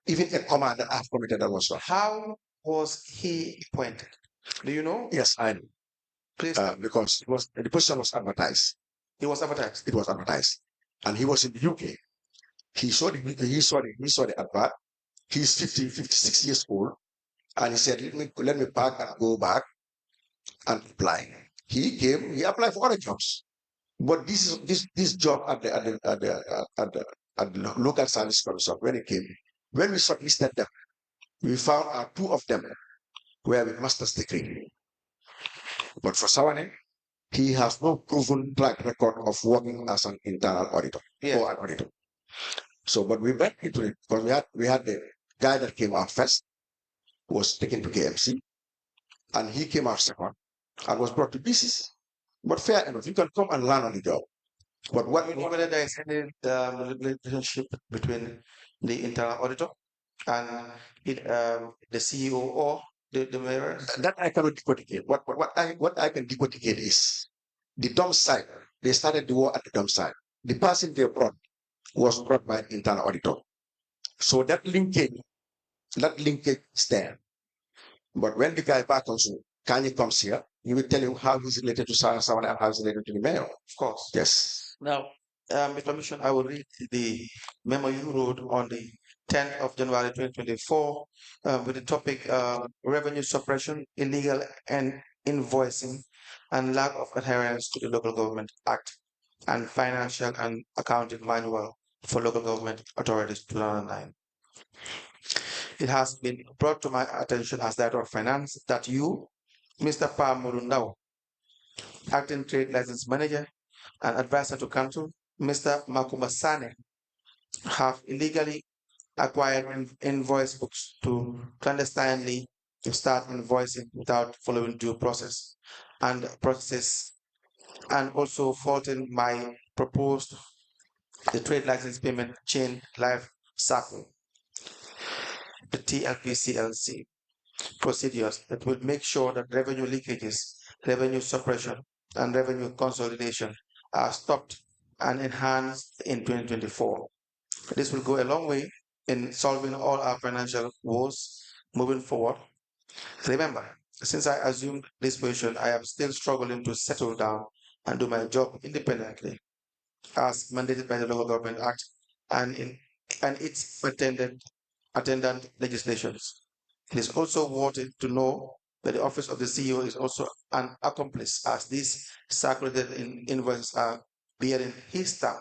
even a command that I've committed that was wrong.
How was he appointed? Do you know?
Yes, I know.
Please.
Because the position was advertised.
It was advertised.
It was advertised, and he was in the UK. He saw the advert. He's 56 years old, and he said, "Let me pack and go back and apply." He came. He applied for other jobs, but this job at the at the local service commission when it came. When we shortlisted them, we found 2 of them were with master's degree. But for Sawane, he has no proven track record of working as an internal auditor or an auditor. So, but we went into it because we had the guy that came out first, was taken to KMC, and he came out second and was brought to BCC. But fair enough, you can come and learn on the job. But what
whether there is any relationship between the internal auditor and the CEO or the mayor?
That I cannot decodicate. What I can decodicate is the dump site. They started the war at the dump site. The person they brought was brought by an internal auditor. So that linkage is there. But when the guy back also Kanye comes here, he will tell you how he's related to someone and how he's related to the mayor.
Of course.
Yes.
Now, with permission, I will read the memo you wrote on the 10th of January 2024 with the topic revenue suppression, illegal and invoicing, and lack of adherence to the Local Government Act and Financial and Accounting Manual for Local Government Authorities 2009. It has been brought to my attention as Director of Finance that you, Mr. Momodou, Acting Trade License Manager and Advisor to Council, Mr. Makuma Sane, have illegally acquired invoice books to clandestinely start invoicing without following due process and processes, and also faulting my proposed the trade license payment chain life cycle, the TLPCLC procedures that will make sure that revenue leakages, revenue suppression, and revenue consolidation are stopped and enhanced in 2024. This will go a long way in solving all our financial woes moving forward. Remember, since I assumed this position, I am still struggling to settle down and do my job independently as mandated by the Local Government Act and its attendant legislations. It is also worthy to know that the office of the CEO is also an accomplice as these circulated invoices are bearing his stamp.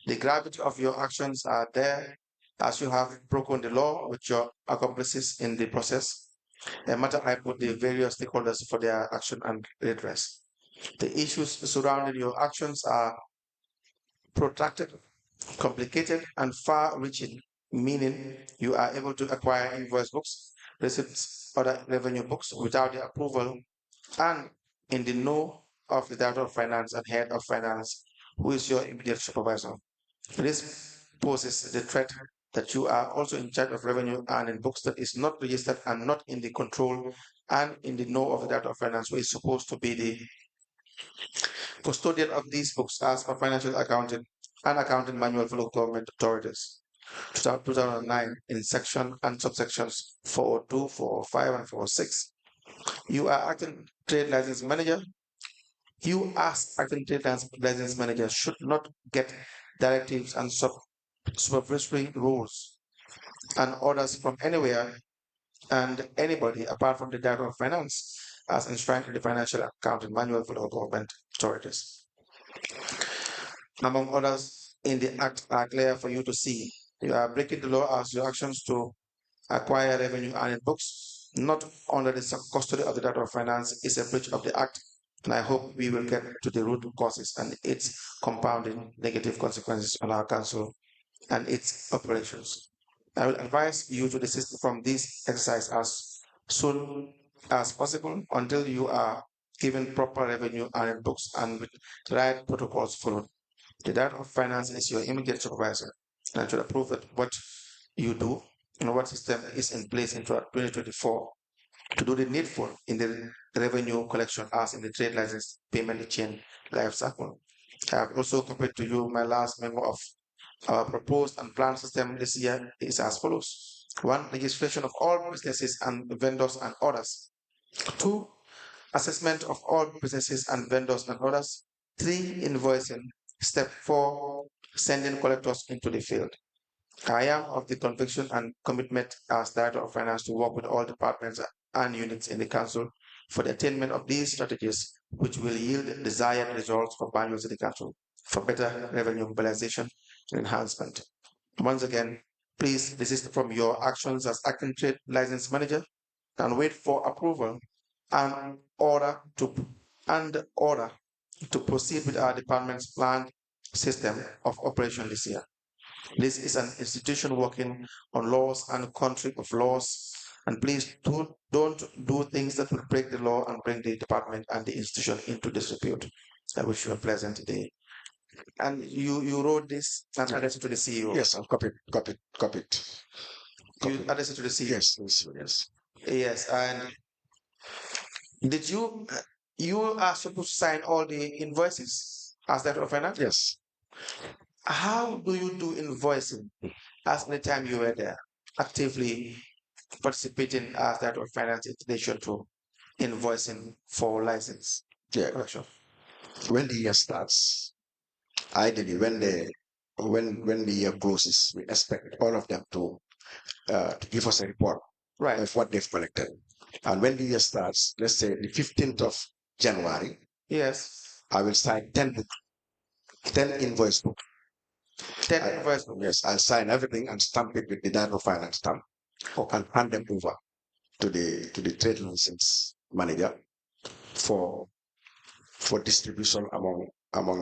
The gravity of your actions are there as you have broken the law with your accomplices in the process, a matter I put the various stakeholders for their action and redress. The issues surrounding your actions are protracted, complicated, and far-reaching, meaning you are able to acquire invoice books, receipts, other revenue books without the approval and in the know of the Director of Finance and Head of Finance, who is your immediate supervisor. This poses the threat that you are also in charge of revenue earning books that is not registered and not in the control and in the know of the Director of Finance, who is supposed to be the custodian of these books as per financial accounting and accounting manual for local government authorities. 2009 in section and subsections 402, 405, and 406. You are acting trade license manager. You as acting trade license manager should not get directives and supervisory rules and orders from anywhere and anybody apart from the Director of Finance as enshrined in the Financial Accounting Manual for local government authorities. Among others in the Act are clear for you to see. You are breaking the law as your actions to acquire revenue earning books not under the custody of the Director of Finance is a breach of the Act, and I hope we will get to the root causes and its compounding negative consequences on our council and its operations. I will advise you to desist from this exercise as soon as possible until you are given proper revenue earning books and with the right protocols followed. The Director of Finance is your immediate supervisor and should approve that what you do and what system is in place in 2024 to do the needful in the revenue collection as in the trade license payment chain life cycle. I have also copied to you my last memo of our proposed and planned system this year is as follows. 1. Registration of all businesses and vendors and orders. 2. Assessment of all businesses and vendors and orders. 3. Invoicing. Step 4. Sending collectors into the field. I am of the conviction and commitment as Director of Finance to work with all departments and units in the Council for the attainment of these strategies, which will yield desired results for Banjul City Council, for better revenue mobilization, enhancement. Once again, please desist from your actions as acting trade license manager and wait for approval and order to proceed with our department's planned system of operation this year. This is an institution working on laws and country of laws. And please don't do things that will break the law and bring the department and the institution into disrepute. I wish you a pleasant day. And you wrote this and addressed it to the CEO.
Yes, I'll copy it.
You addressed it to the CEO.
Yes.
Yes, and did you are supposed to sign all the invoices as Director of Finance?
Yes.
How do you do invoicing as the time you were there, actively participating as Director of Finance in relation to invoicing for license?
Yeah.
Correction.
When the year starts, ideally when the year closes, we expect all of them to give us a report
Right.
of what they've collected. And when the year starts, let's say the 15th of January,
Yes.
I will sign 10 invoice book.
10 invoice book.
Yes, I'll sign everything and stamp it with the Director of Finance stamp and hand them over to the trade license manager for distribution among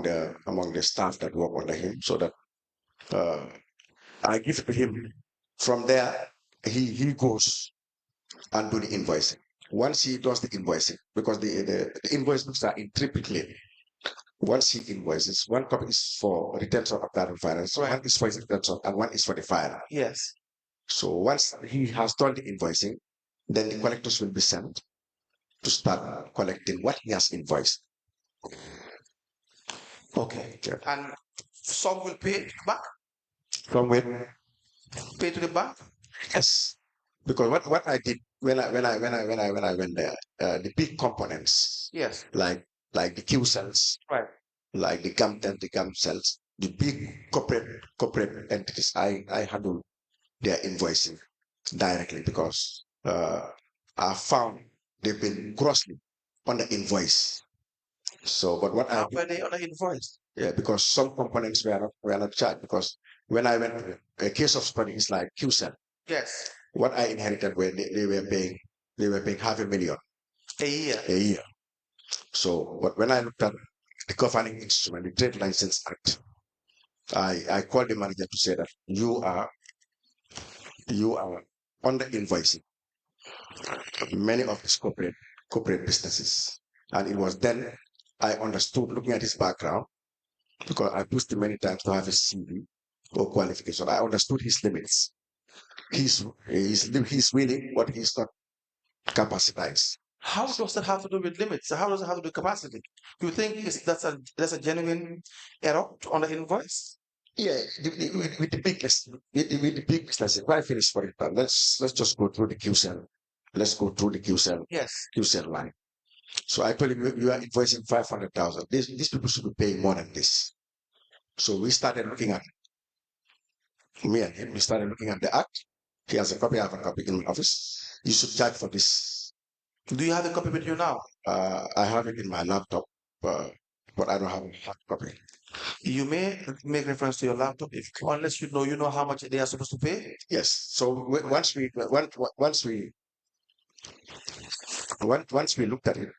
the staff that work under him, so that I give it to him. From there, he goes and do the invoicing. Once he does the invoicing, because the invoice books are in triplicate. Once he invoices, one copy is for retention of Director of Finance,
Right.
one is for his retention, and one is for the file.
Yes.
So once he has done the invoicing, then the collectors will be sent to start collecting what he has invoiced.
Okay.
Yeah.
And some will pay back,
From when?
pay to the bank.
Yes, because what I did when I went there, the big components
Yes.
like the Q cells,
Right.
like the GAM cells, the big corporate entities, I handle their invoicing directly, because I found they've been grossly on the invoice. So, but what I
How were they on the invoice?
yeah, because some components were not charged, because when I went to a case of study is like QCell.
Yes.
What I inherited were they were paying $500,000
A year.
a year. So, but when I looked at the governing instrument, the Trade License Act, I called the manager to say that you are under invoicing many of these corporate businesses. And it was then I understood, looking at his background, because I pushed him many times to have a CV or qualification. I understood his limits. He's willing, but he's not capacitized.
How does that have to do with limits? How does it have to do with capacity? Do you think that's a genuine error on the invoice?
Yeah, with the big businesses. If I finish for it, let's just go through the QCell. Let's go through the QCell
Yes.
line. So I told him you are invoicing 500,000. These people should be paying more than this. So we started looking at me and him. We started looking at the act. He has a copy. I have a copy in my office. You should charge for this.
Do you have the copy with you now?
I have it in my laptop, but I don't have a hard copy.
You may make reference to your laptop unless you know how much they are supposed to pay.
Yes. So once we looked at it,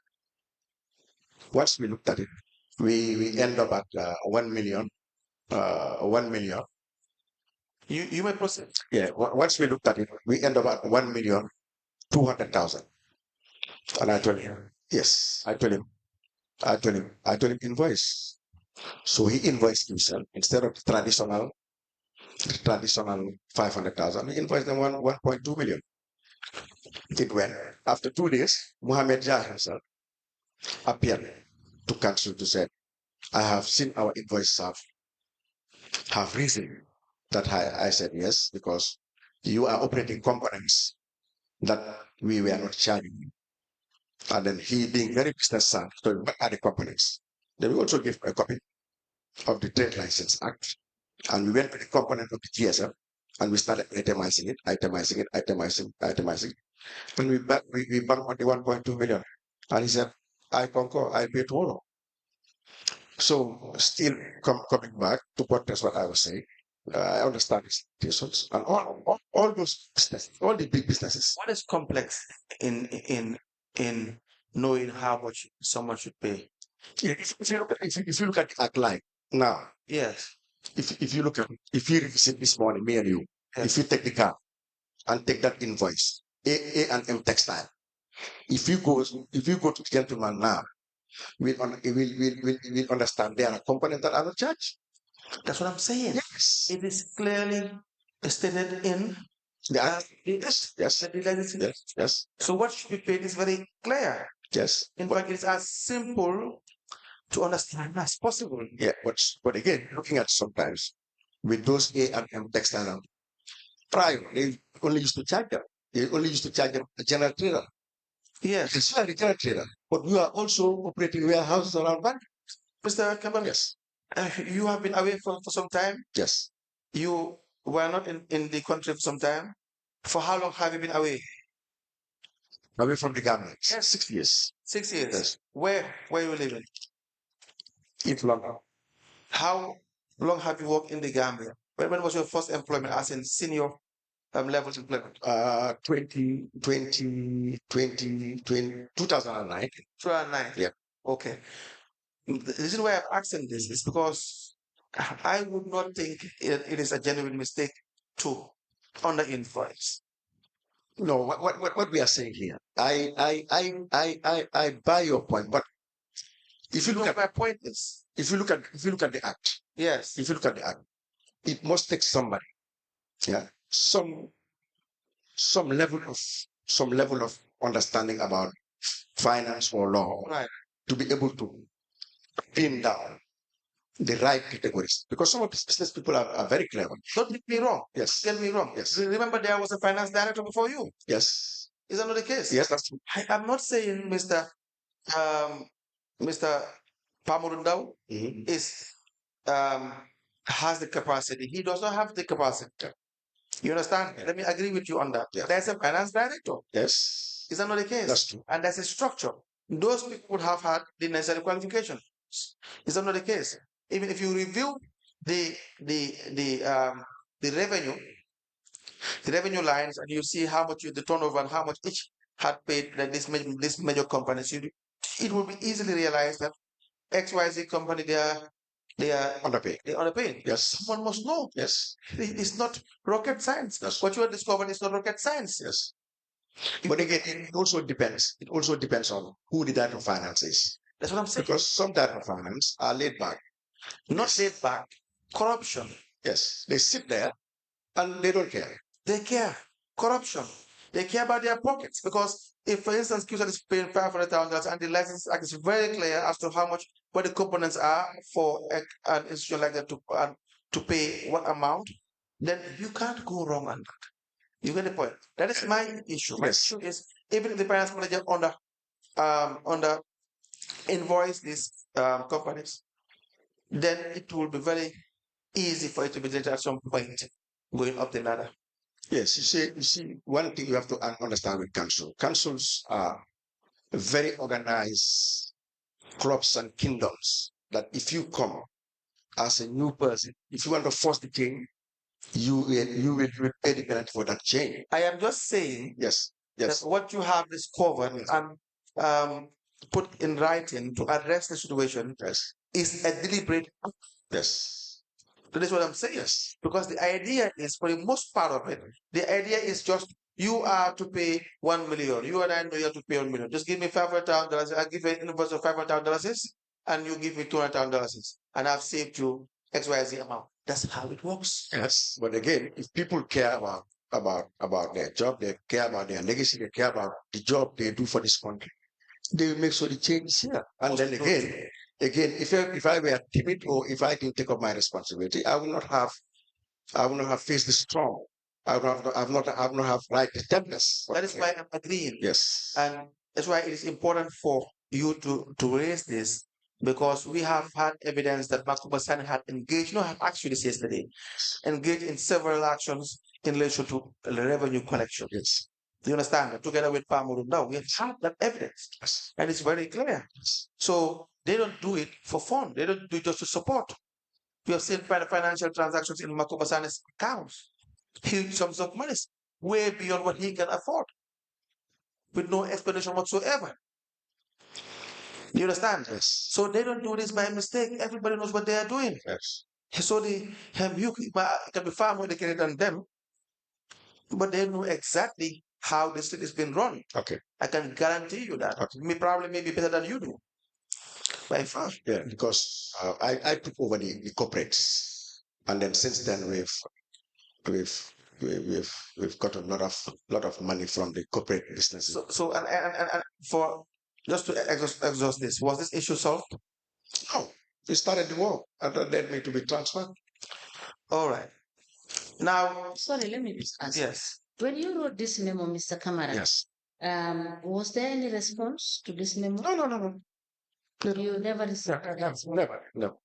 we end up at 1 million. 1 million.
You may proceed.
Yeah. Once we looked at it, we end up at 1,200,000. And I told him, yes. I told him invoice. So he invoiced himself instead of the traditional 500,000. He invoiced them 1.2 million. It went. After 2 days, Mohammed Jah himself appeared to council to say, I have seen our invoice have risen. That I said yes, because you are operating components that we were not charging you. And then he, being very business savvy, told me, what are the components? Then we also gave a copy of the Trade License Act. And we went to the component of the GSF and we started itemizing it. And we banked on the 1.2 million. And he said, I concur, I pay tomorrow. So still coming back to buttress what I was saying, I understand institutions and all those businesses, all the big businesses.
What is complex in knowing how much someone should pay?
If you look at if you look at the act line now,
Yes.
if you look at if you revisit this morning, me and you,
Yes.
if you take the car and take that invoice, A&M Textile, if you go to the gentleman now, we'll understand there are components that are not charged.
That's what I'm saying.
Yes.
It is clearly stated in
Yes.
the legislation.
Yes. Yes.
So what should be paid is very clear.
Yes.
In fact, it's as simple to understand as possible.
Yeah, but again, looking at sometimes with those A&M Textile prior, they only used to charge them. They only used to charge them a general trader.
Yes.
It's not a general trader, but we are also operating warehouses around bank.
Mr. Camara,
Yes.
You have been away for some time.
Yes.
You were not in the country for some time. For how long have you been away?
Away from the government.
Yes.
6 years.
6 years.
Yes.
Where you living?
In London.
How long have you worked in the Gambia? When was your first employment as in senior level employment?
2009.
2009.
Yeah.
Okay. The reason why I'm asking this is because I would not think it is a genuine mistake to under invoice.
No, what we are saying here, I buy your point, but if you look at
my point is,
if you look at the act,
yes,
if you look at the act, it must take somebody, yeah, some level of understanding about finance or law,
right,
to be able to pin down the right categories, because some of these business people are very clever.
Don't get me wrong.
Yes.
Get me wrong.
Yes.
Remember, there was a finance director before you.
Yes.
Is that not the case?
Yes, that's true.
I'm not saying Mr. Pamurundau is has the capacity. He does not have the capacity. You understand?
Yeah.
Let me agree with you on that.
Yeah.
There's a finance director.
Yes.
Is that not the case?
That's true.
And there's a structure. Those people would have had the necessary qualifications. Is that not the case? Even if you review the revenue lines and you see how much the turnover and how much each had paid like this major companies, it will be easily realized that XYZ company they are
Underpaid.
They are underpaid.
Yes.
Someone must know.
Yes.
It's not rocket science.
Yes.
What you are discovering is not rocket science.
Yes. But again, it also depends. It also depends on who the director of finance is.
That's what I'm saying.
Because some director of finance are laid back.
Not laid back. Corruption.
Yes. They sit there and they don't care.
They care. Corruption. They care about their pockets. Because if, for instance, QSL is paying $500,000 and the license act is very clear as to how much, what the components are for an institution like that to pay what amount, then you can't go wrong on that. You get the point. That is my issue. My
Yes.
issue is even if the finance manager under invoice these companies, then it will be very easy for it to be deleted at some point going up the ladder.
Yes, you see, one thing you have to understand with council. Councils are very organized clubs and kingdoms that if you come as a new person, if you want to force the change, you will pay the penalty for that change.
I am just saying
Yes.
that
Yes.
what you have discovered
Yes.
and put in writing to address the situation
Yes.
is a deliberate act.
Yes.
That is what I'm saying.
Yes.
Because the idea is, for the most part of it, the idea is just you are to pay 1 million. You and I know you have to pay 1 million. Just give me $500,000. I'll give you an invoice of $500,000 and you give me $200,000 and I've saved you XYZ amount. That's how it works.
Yes. But again, if people care about their job, they care about their legacy, they care about the job they do for this country, they will make sure the change is here. And then again, if I were timid or if I didn't take up my responsibility, I would not have faced the storm. I would not have right the tempest.
That is why I'm agreeing.
Yes.
And that's why it is important for you to raise this, because we have had evidence that Makuba Sani had engaged, no, I have actually this yesterday, engaged in several actions in relation to revenue collection.
Yes.
Do you understand? Together with Pamuru, now we have had that evidence.
Yes.
And it's very clear.
Yes.
So they don't do it for fun. They don't do it just to support. We have seen financial transactions in Makobasane's accounts, huge sums of money, way beyond what he can afford, with no explanation whatsoever. You understand?
Yes.
So they don't do this by mistake. Everybody knows what they are doing.
Yes.
So you can be far more educated than them, but they know exactly how the state is being run.
Okay.
I can guarantee you that.
Okay.
Me probably maybe better than you do. By far.
Yeah, because I took over the corporates, and then since then we've got a lot of money from the corporate businesses.
So and for just to exhaust this, was this issue solved?
No, we started the war, and that led me to be transferred.
All right. Now,
Sorry, let me just ask.
yes.
When you wrote this memo, Mr. Camara,
Yes.
Was there any response to this memo?
No.
You never received a response.
No.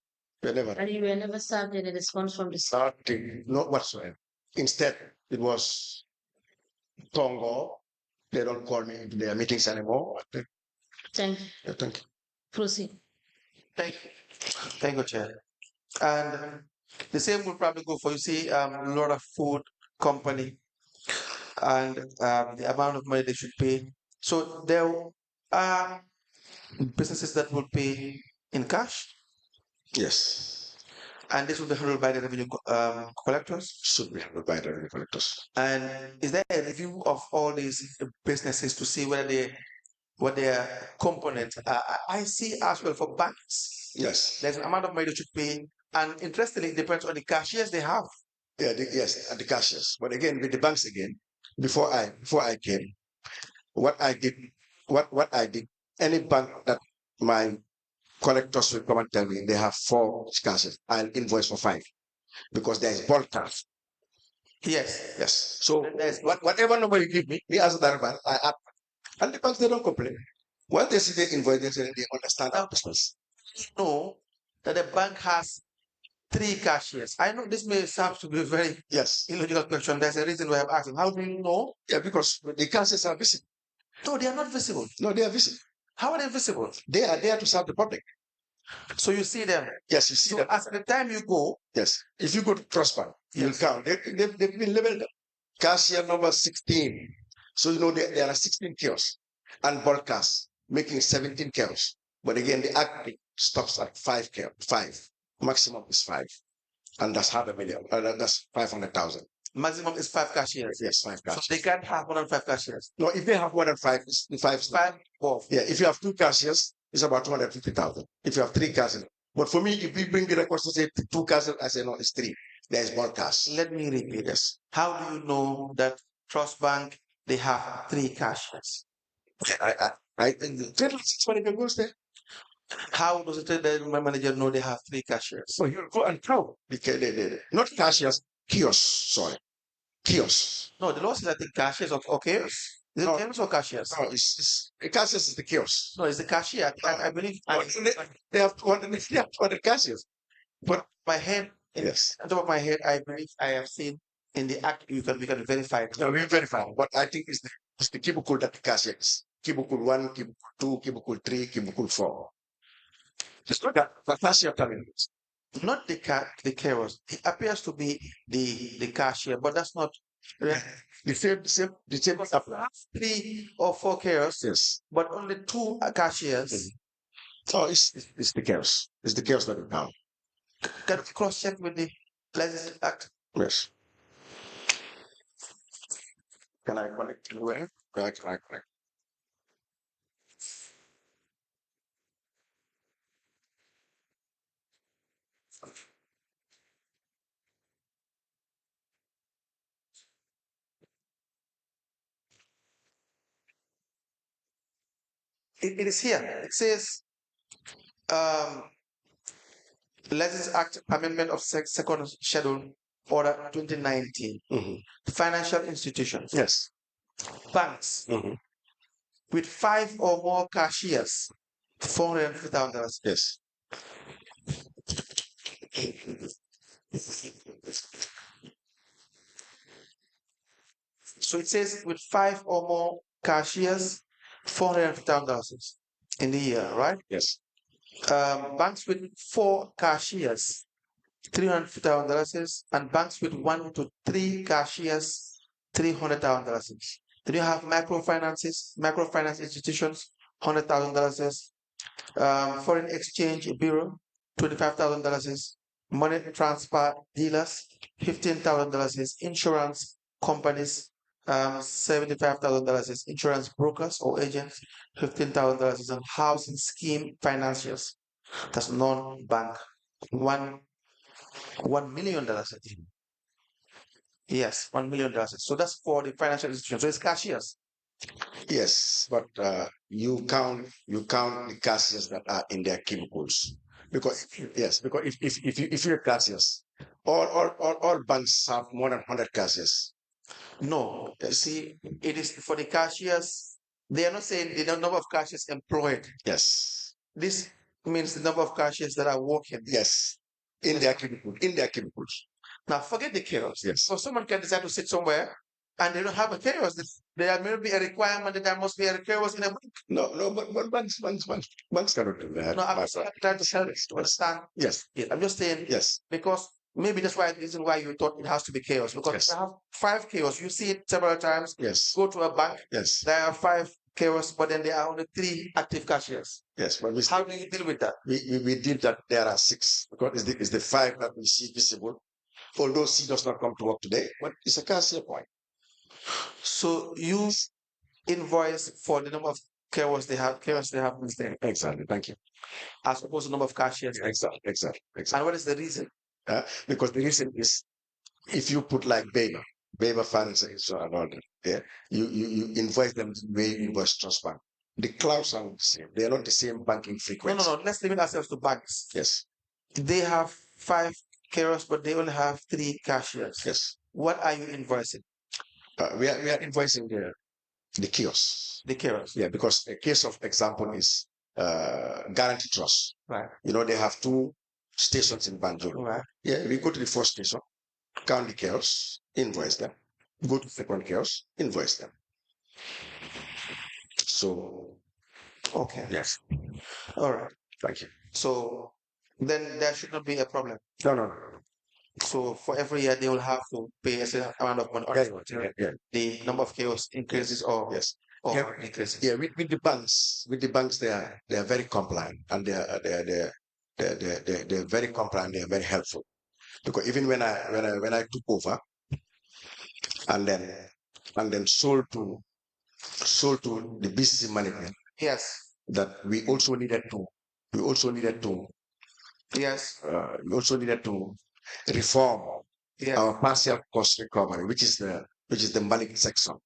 We never.
And you were never served any response from the state?
Nothing, not whatsoever. Instead, it was Tongo. They don't call me into their meetings anymore.
Thank you.
Yeah, thank you.
Proceed.
Thank you. Thank you, Chair. And the same will probably go for, you see, a lot of food company and the amount of money they should pay. So there are businesses that will pay in cash,
Yes.
and this will be handled by the revenue collectors.
Should be handled by the revenue collectors.
And is there a review of all these businesses to see whether what their components are? I see as well for banks.
Yes.
There's an amount of money they should pay, and interestingly, it depends on the cashiers they have.
Yeah, yes, and the cashiers. But again, with the banks again, before I came, what I did, any bank that my collectors will come and tell me they have 4 cashiers, I'll invoice for 5 because there is bulk tax.
Yes.
Yes. So whatever number you give me as a bank, I add. And the banks, they don't complain. Once they see the invoice, they say they understand our business.
Know that the bank has 3 cashiers. I know this may sound to be a very illogical question. There's a reason why I'm asking. How do you know?
Yeah, because the cashiers are visible.
No, they are not visible.
No, they are visible.
How are they visible?
They are there to serve the public.
So you see them.
Yes, you see them.
As the time you go.
Yes. If you go to Trust Bank, you'll count. They've been labeled cashier number 16. So you know there are 16 kiosks and bulk cash making 17 kiosks. But again, the act stops at 5 kiosks. 5. Maximum is 5. And that's $500,000. That's 500,000.
Maximum is 5 cashiers.
Yes, 5 cashiers.
So they can't have more than 5 cashiers.
No, if they have more than 5, it's the 5.
5 above.
Yeah, if you have 2 cashiers, it's about 250,000. If you have 3 cashiers. But for me, if we bring the records to say 2 cashiers, I say no, it's 3. There is bulk cash.
Let me repeat this. How do you know that Trust Bank, they have 3 cashiers?
I think the trade license manager goes there.
How does the trade manager know they have 3 cashiers?
So he'll go and count. Not cashiers, kiosks, sorry. Kiosks.
No, the law says I think cashiers or kiosks. Is it kiosks or cashiers?
No, it's cashiers is the kiosk.
No, it's the cashier. I believe.
They have 200 cashiers.
But my head,
yes.
On top of my head, I believe I have seen in the act we can verify it.
No, we verify. But I think it's the kibukul that the cashier is. Kibukul 1, kibukul 2, kibukul 3, kibukul 4. It's not that the cashier coming.
Not the kiosk. It appears to be the cashier, but that's not.
The same.
3 or 4 kiosks.
Yes.
But only 2 cashiers.
So it's the chaos. It's the chaos that we count.
Can you cross check with the Legislative Act?
Yes. Can I connect anywhere? Can I connect?
It is here. It says Legislative Act Amendment of Second Schedule Order 2019. Financial institutions.
Yes.
Banks with 5 or more cashiers, $450,000.
Yes.
So it says with 5 or more cashiers, $450,000 in the year, right?
Yes.
Banks with 4 cashiers, $350,000, and banks with 1 to 3 cashiers, $300,000. Then you have microfinance institutions, $100,000. Foreign exchange bureau, $25,000. Money transfer dealers, $15,000. Insurance companies, $75,000. Insurance brokers or agents, $15,000. And housing scheme financiers, that's non-bank, $1 million. Yes, $1 million. So that's for the financial institution. So it's cashiers.
Yes, but you count the cashiers that are in their cubicles, because if you're cashiers, all banks have more than 100 cashiers.
No, you see, it is for the cashiers. They are not saying the number of cashiers employed.
Yes,
This means the number of cashiers that are working.
yes, in their cubicles.
Now, forget the chaos.
Yes.
So someone can decide to sit somewhere and they don't have a chaos. There may be a requirement that there must be a chaos in a bank.
No, but banks cannot do that.
No, I'm trying to help to understand.
Yes,
Yeah, I'm just saying
yes,
because maybe that's why the reason why you thought it has to be chaos. Because
Yes.
if you have 5 chaos, you see it several times.
yes,
Go to a bank,
yes,
there are 5 chaos, but then there are only 3 active cashiers.
yes. But
How do you deal with that?
we did that. There are 6 because it's the 5 that we see visible. Although C does not come to work today, but it's a cashier point.
So you invoice for the number of chaos they have instead,
Exactly. Thank you.
as opposed to the number of cashiers.
Exactly.
And what is the reason?
Because the reason is, if you put like Baber Finance and all that, yeah, you invoice them the way you invoice Trust Bank. The clouds are not the same. They are not the same banking frequency.
No. Let's limit ourselves to banks.
Yes.
They have 5 chaos, but they only have 3 cashiers.
Yes.
What are you invoicing?
We are invoicing the kiosks.
The chaos.
Yeah, because a case of example is Guarantee Trust.
Right.
They have 2 stations in Banjul.
Right.
Yeah, we go to the first station, count the chaos, invoice them. Go to the second chaos, invoice them. So,
Okay.
yes.
All right.
Thank you.
So then there should not be a problem.
No.
So for every year they will have to pay a certain amount of money.
Yeah.
The number of chaos increases or
Yes.
or decreases.
Yeah, with the banks, they are very compliant, and they're very compliant. They are very helpful, because even when I took over, and then sold to the BCC management,
Yes.
that we also needed to
Yes.
reform
Yes.
our partial cost recovery, which is the money section.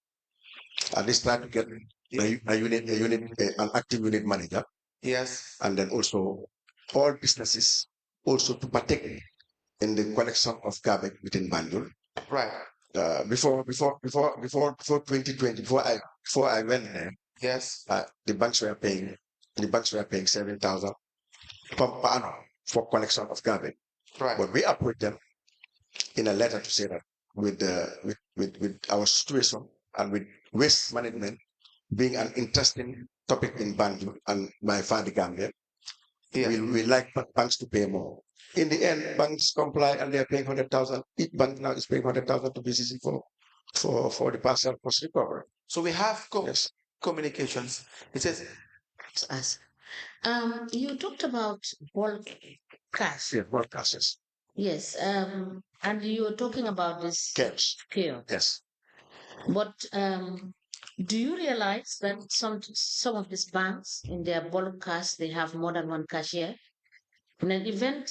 At least try to get an active unit manager,
Yes.
and then also all businesses also to partake in the collection of garbage within Banjul.
Right.
Before 2020, before I went there,
Yes.
the banks were paying 7,000 per annum for collection of garbage.
Right.
But we approached them in a letter to say that with our situation and with waste management being an interesting topic in Banjul and by far the Gambia, we like banks to pay more. In the end, banks comply and they are paying 100,000. Each bank now is paying 100,000 to BCC for the partial cost recovery.
So we have
Yes.
communications. It says
Us. You talked about bulk cash.
Yeah, broadcasters.
Yes. And you were talking about this
Cash.
chaos.
Yes.
But do you realize that some of these banks in their bulk cash they have more than one cashier? In an event,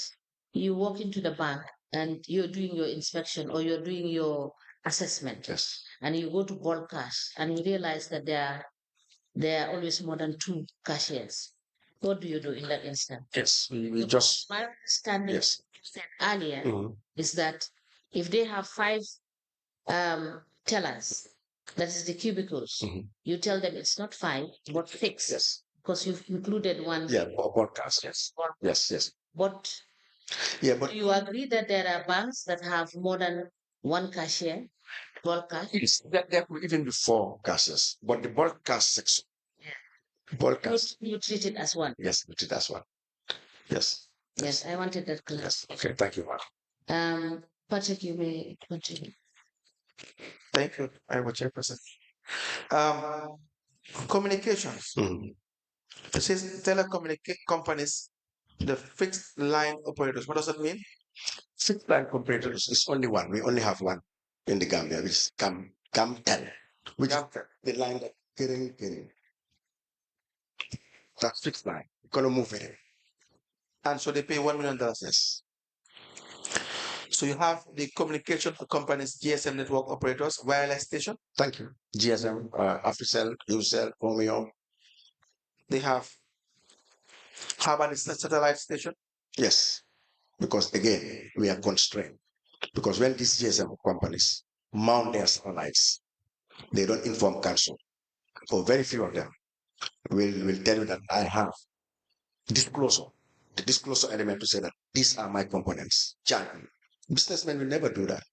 you walk into the bank and you're doing your inspection or you're doing your assessment,
Yes.
and you go to bulk cash and you realize that there are always more than 2 cashiers. What do you do in that instant?
Yes. We
Because
just
my understanding
yes.
you said earlier
Mhm.
is that if they have 5 tellers, that is the cubicles,
Mhm.
you tell them it's not 5 but 6,
Yes.
because you've included one.
Yeah. Broadcast. Yes.
Bulk.
Yes.
But
Yeah,
do
but
you agree that there are banks that have more than one cashier, bulk cash?
there could even be 4 cashiers, but the broadcast section.
Yeah.
Broadcast.
You treat it as one.
Yes, we did that one. Yes.
Yes, I wanted that clear.
Yes. Okay. Thank you, ma'am.
Patrick, you may continue.
Thank you, Iowa Chairperson. Um, Communications. It says telecommunicate companies, the fixed line operators. What does that mean?
Fixed line operators is only one. We only have one in the Gambia, which is Gamtel, which is the line that getting. That's fixed line. You're gonna move it.
And so they pay $1 million.
Yes.
So you have the communication companies, GSM network operators, wireless station.
Thank you. GSM, Africell, Ucell, Romeo.
They have, how about the satellite station?
Yes. Because again, we are constrained. Because when these GSM companies mount their satellites, they don't inform council. For very few of them, will tell you that I have disclosure, the disclosure element to say that these are my components. Charging. Businessmen will never do that.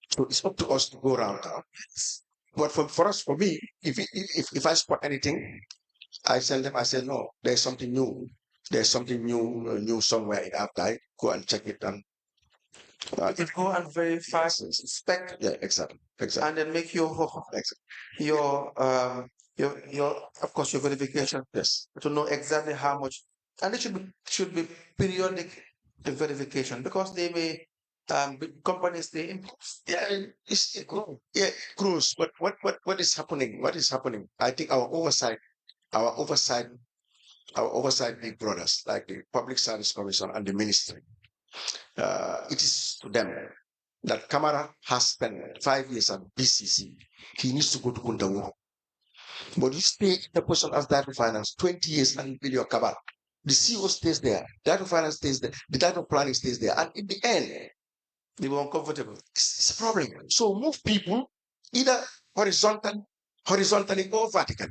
So it's up to us to go around. But for us, for me, if I spot anything, I send them. I say no, there's something new. There's something new somewhere in Apply. Go and check it. And
You go and verify, inspect,
yeah, exactly.
and then make your of course your verification.
Yes.
To know exactly how much, and it should be periodic verification, because they may companies they
Yeah, it grows. Yeah, it grows. But what is happening? What is happening? I think our oversight big brothers like the Public Service Commission and the ministry. It is to them that Camara has spent 5 years at BCC. He needs to go to Kundawu. But you stay in the position as Director of Finance 20 years and build your cabal. The CEO stays there, Director of Finance stays there, the Director of Planning stays there, and in the end,
they were uncomfortable.
it's a problem. So move people either horizontally or vertically.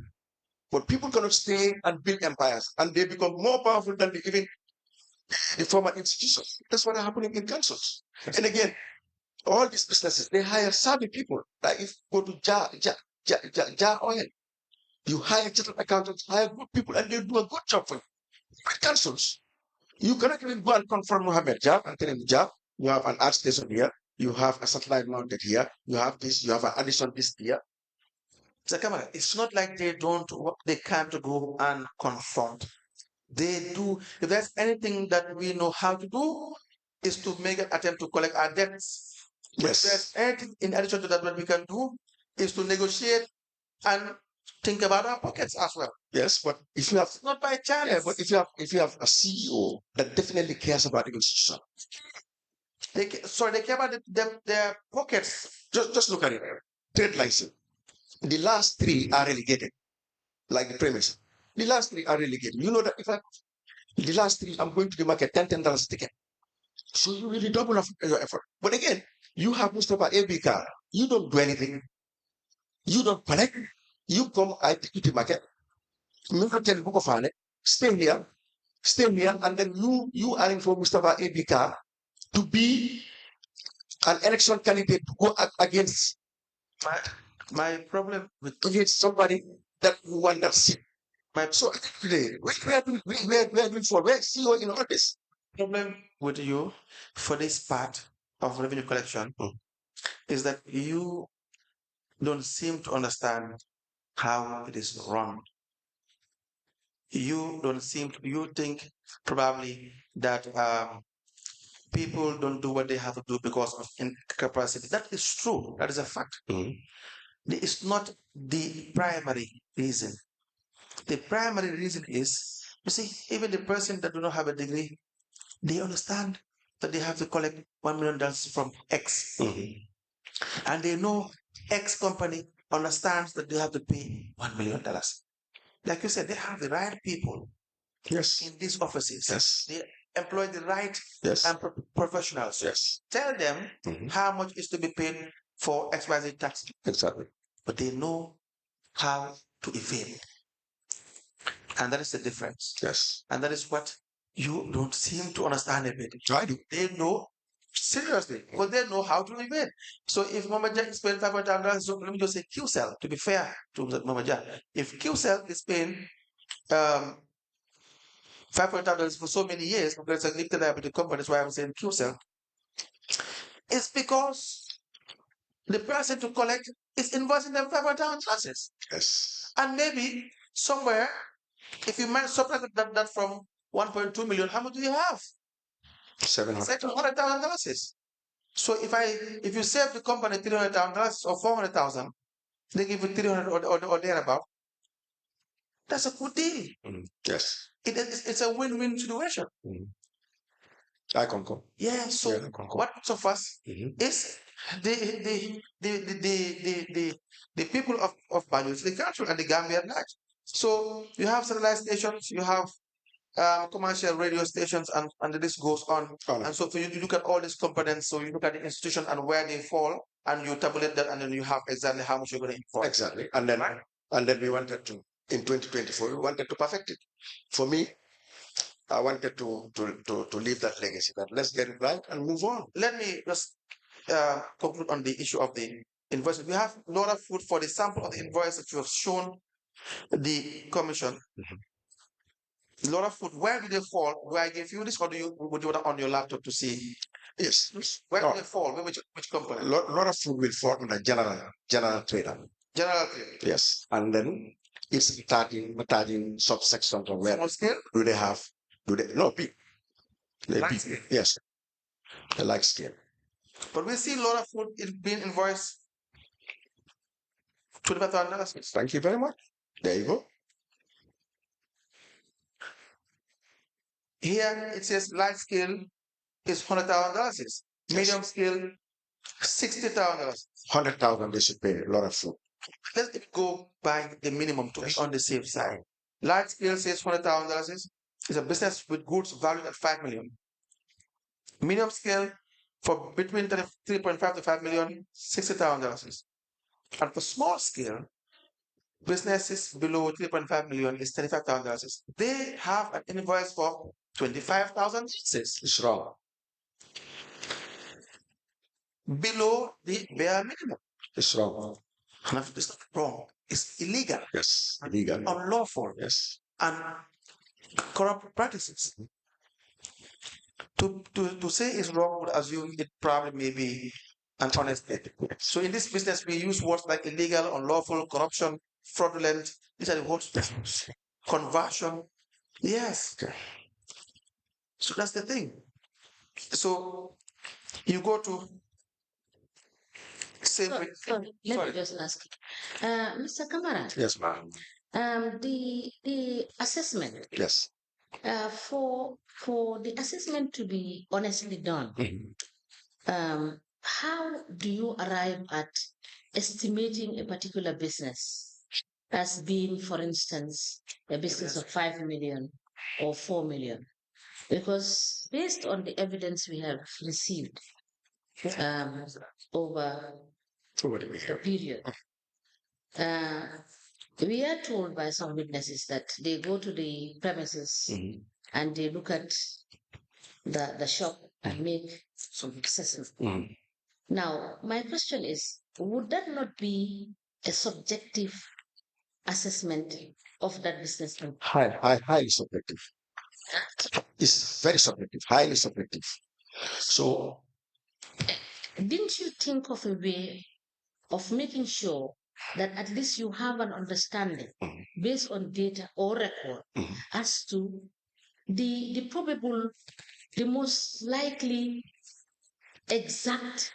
But people cannot stay and build empires, and they become more powerful than even the former institutions. That's what is happening in councils. And again, all these businesses, they hire savvy people. Like if you go to Jar Oil, you hire general accountants, hire good people, and they do a good job for you. With councils, you cannot even go and confront Mohammed Jar and tell him, Jar, you have an art station here, you have a satellite mounted here, you have this, you have an addition this here.
Mr. Camara, it's not like they can't go and confront. They do. If there's anything that we know how to do, is to make an attempt to collect our debts.
Yes.
If there's anything in addition to that, what we can do is to negotiate and think about our pockets as well.
Yes, but if you have
Not by chance.
yeah, but if you have a CEO that definitely cares about the institution,
they care about their pockets.
just look at it. Trade license. The last three are relegated, like the premise. The last three are relegated. You know that if the last three, I'm going to the market, $10 a ticket. So you really double up your effort. But again, you have Mustafa AB car. You don't do anything. You don't collect. You come, I take you to the market. Stay here, and then you are in for Mustafa AB car to be an election candidate to go against
My problem with
somebody that won that seat. So today, we are doing for where CEO in all this.
problem with you for this part of revenue collection is that you don't seem to understand how it is run. You don't seem to, you think probably that people don't do what they have to do because of incapacity. That is true. That is a fact. It's not the primary reason. The primary reason is, you see, even the person that do not have a degree, they understand that they have to collect $1 million from X. And they know X company understands that they have to pay $1 million. Like you said, they have the right people in these offices.
Yes.
They employ the right professionals.
Yes.
Tell them how much is to be paid for XYZ tax.
Exactly.
But they know how to evade. And that is the difference.
Yes.
And that is what you don't seem to understand a bit.
I do.
They know, seriously, because they know how to evade. So if Mama Jack is paying $500, so let me just say QCell, to be fair to Mama Jack. If QCell is paying $500 for so many years, because it's a limited liability company, that's why I'm saying QCell. It's because the person to collect is invoicing them $500,000.
Yes.
And maybe somewhere, if you might subtract that from 1.2 million, how much do you have?
700,000.
$700,000. So if you save the company $300,000 or 400,000, they give you 300 or thereabout. That's a good deal.
Yes.
It's a win-win situation.
I concur.
Yeah. So
I concur.
what of us is the people of Banjul, the country and the Gambia at large. So you have satellite stations, you have commercial radio stations, and the list goes on. And so for you to look at all these components, so you look at the institution and where they fall, and you tabulate that, and then you have exactly how much you're going to invoice.
Exactly. And then we wanted to, in 2024, we wanted to perfect it. For me, I wanted to leave that legacy, that let's get it right and move on.
Let me just conclude on the issue of the invoices. We have a lot of food for the sample of the invoice that you have shown the commission. A lot of food. Where do they fall? Do I give you this, or would you want it on your laptop to see?
Yes.
Where do they fall? Which company?
A lot of food will fall under general trader.
General trade.
Yes. And then it's starting subsections of where
Small scale?
No, big. They're
Large
big.
scale.
Yes. The large scale.
But we see a lot of food being invoiced $25,000.
Thank you very much. There you go.
Here it says large scale is $100,000. Medium scale, $60,000.
100,000 they should pay a lot of food.
Let's go by the minimum to be on the safe side. Large scale says $100,000 is a business with goods valued at $5 million. Medium scale for between 3.5 to 5 million, $60,000. And for small scale, businesses below 3.5 million is $35,000. They have an invoice for $25,000.
It's wrong.
Below the bare minimum.
It's wrong.
And it's not wrong. It's illegal.
Yes. Illegal.
Unlawful.
Yes.
And corrupt practices. To say it's wrong would assume it probably may be an honest thing. So in this business, we use words like illegal, unlawful, corruption, fraudulent. These are the words. Conversion. Yes.
Okay.
So that's the thing. So you go to say.
Sorry, let me just ask. Mr. Camara.
Yes, ma'am.
The assessment.
Yes.
For the assessment to be honestly done, how do you arrive at estimating a particular business as being, for instance, a business of 5 million or 4 million? Because based on the evidence we have received over the period, we are told by some witnesses that they go to the premises and they look at the shop and make some assessment. Now, my question is, would that not be a subjective assessment of that business?
Highly subjective. It's very subjective, highly subjective. So,
didn't you think of a way of making sure that at least you have an understanding based on data or record as to the probable, the most likely exact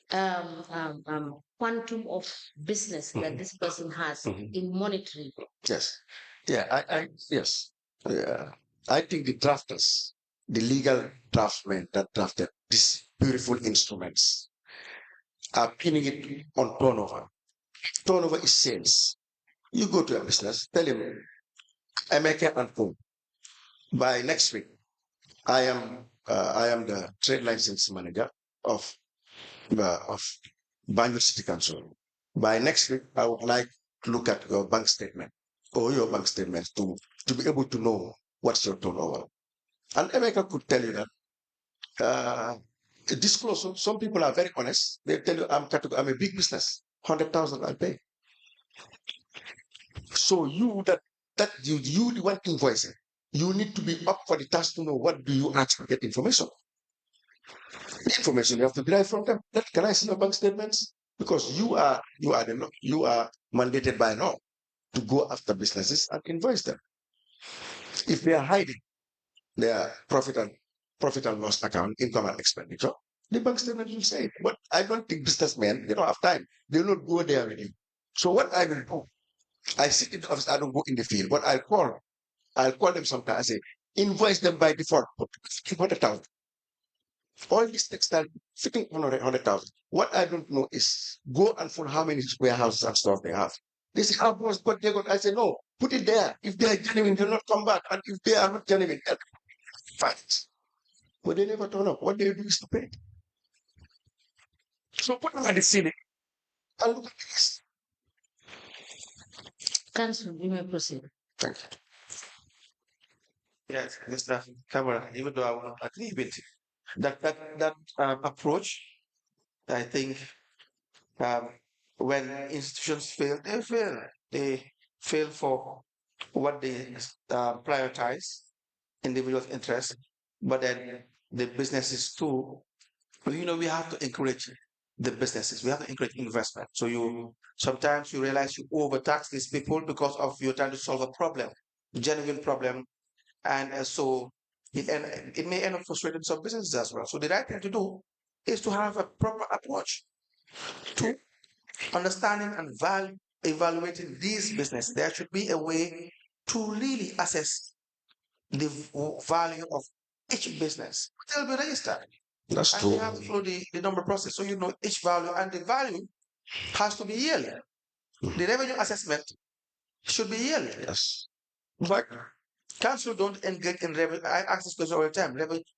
quantum of business that this person has in monetary?
Yes. Yeah, yes. Yeah. I think the drafters, the legal draftsmen that drafted these beautiful instruments are pinning it on turnover. Turnover is sales. You go to a business, tell him, I make it and boom. By next week, I am the trade license manager of Banjul City Council. By next week, I would like to look at your bank statement or your bank statements to be able to know what's your turnover. And Emeka could tell you that disclose. Some people are very honest. They tell you, I'm a big business, 100,000 I pay. So you the one invoicing, you need to be up for the task to know what do you actually get information. The information you have to derive from them. Can I see your bank statements? Because you are mandated by law to go after businesses and invoice them. If they are hiding their profit and loss account, income and expenditure, the bank statement will say it. But I don't think businessmen, they don't have time. They will not go there with you. So what I will do, I sit in the office, I don't go in the field, but I'll call them sometimes. I say, invoice them by default, 100,000. All these textile fitting 100,000. What I don't know is go and find how many warehouses and stuff they have. They say, how much? But they got. I say, no, put it there. If they are genuine, they'll not come back. And if they are not genuine, fight. But they never turn up. What they do is to pay. So put them at the ceiling and look at this.
Council, you may proceed.
Thank you.
Yes, Mr. Camara, even though I will not agree with that approach, I think um, when institutions fail, they fail. They fail for what they prioritize, individual interests, but then the businesses too. We have to encourage the businesses. We have to encourage investment. So sometimes you realize you overtax these people because of you're trying to solve a problem, genuine problem, and so it may end up frustrating some businesses as well. So the right thing to do is to have a proper approach to understanding and evaluating these businesses. There should be a way to really assess the value of each business. They'll be registered.
That's
And
true.
they have to follow the number process. So you know each value, and the value has to be yearly. The revenue assessment should be yearly.
Yes.
But council don't engage in revenue. I ask this question all the time.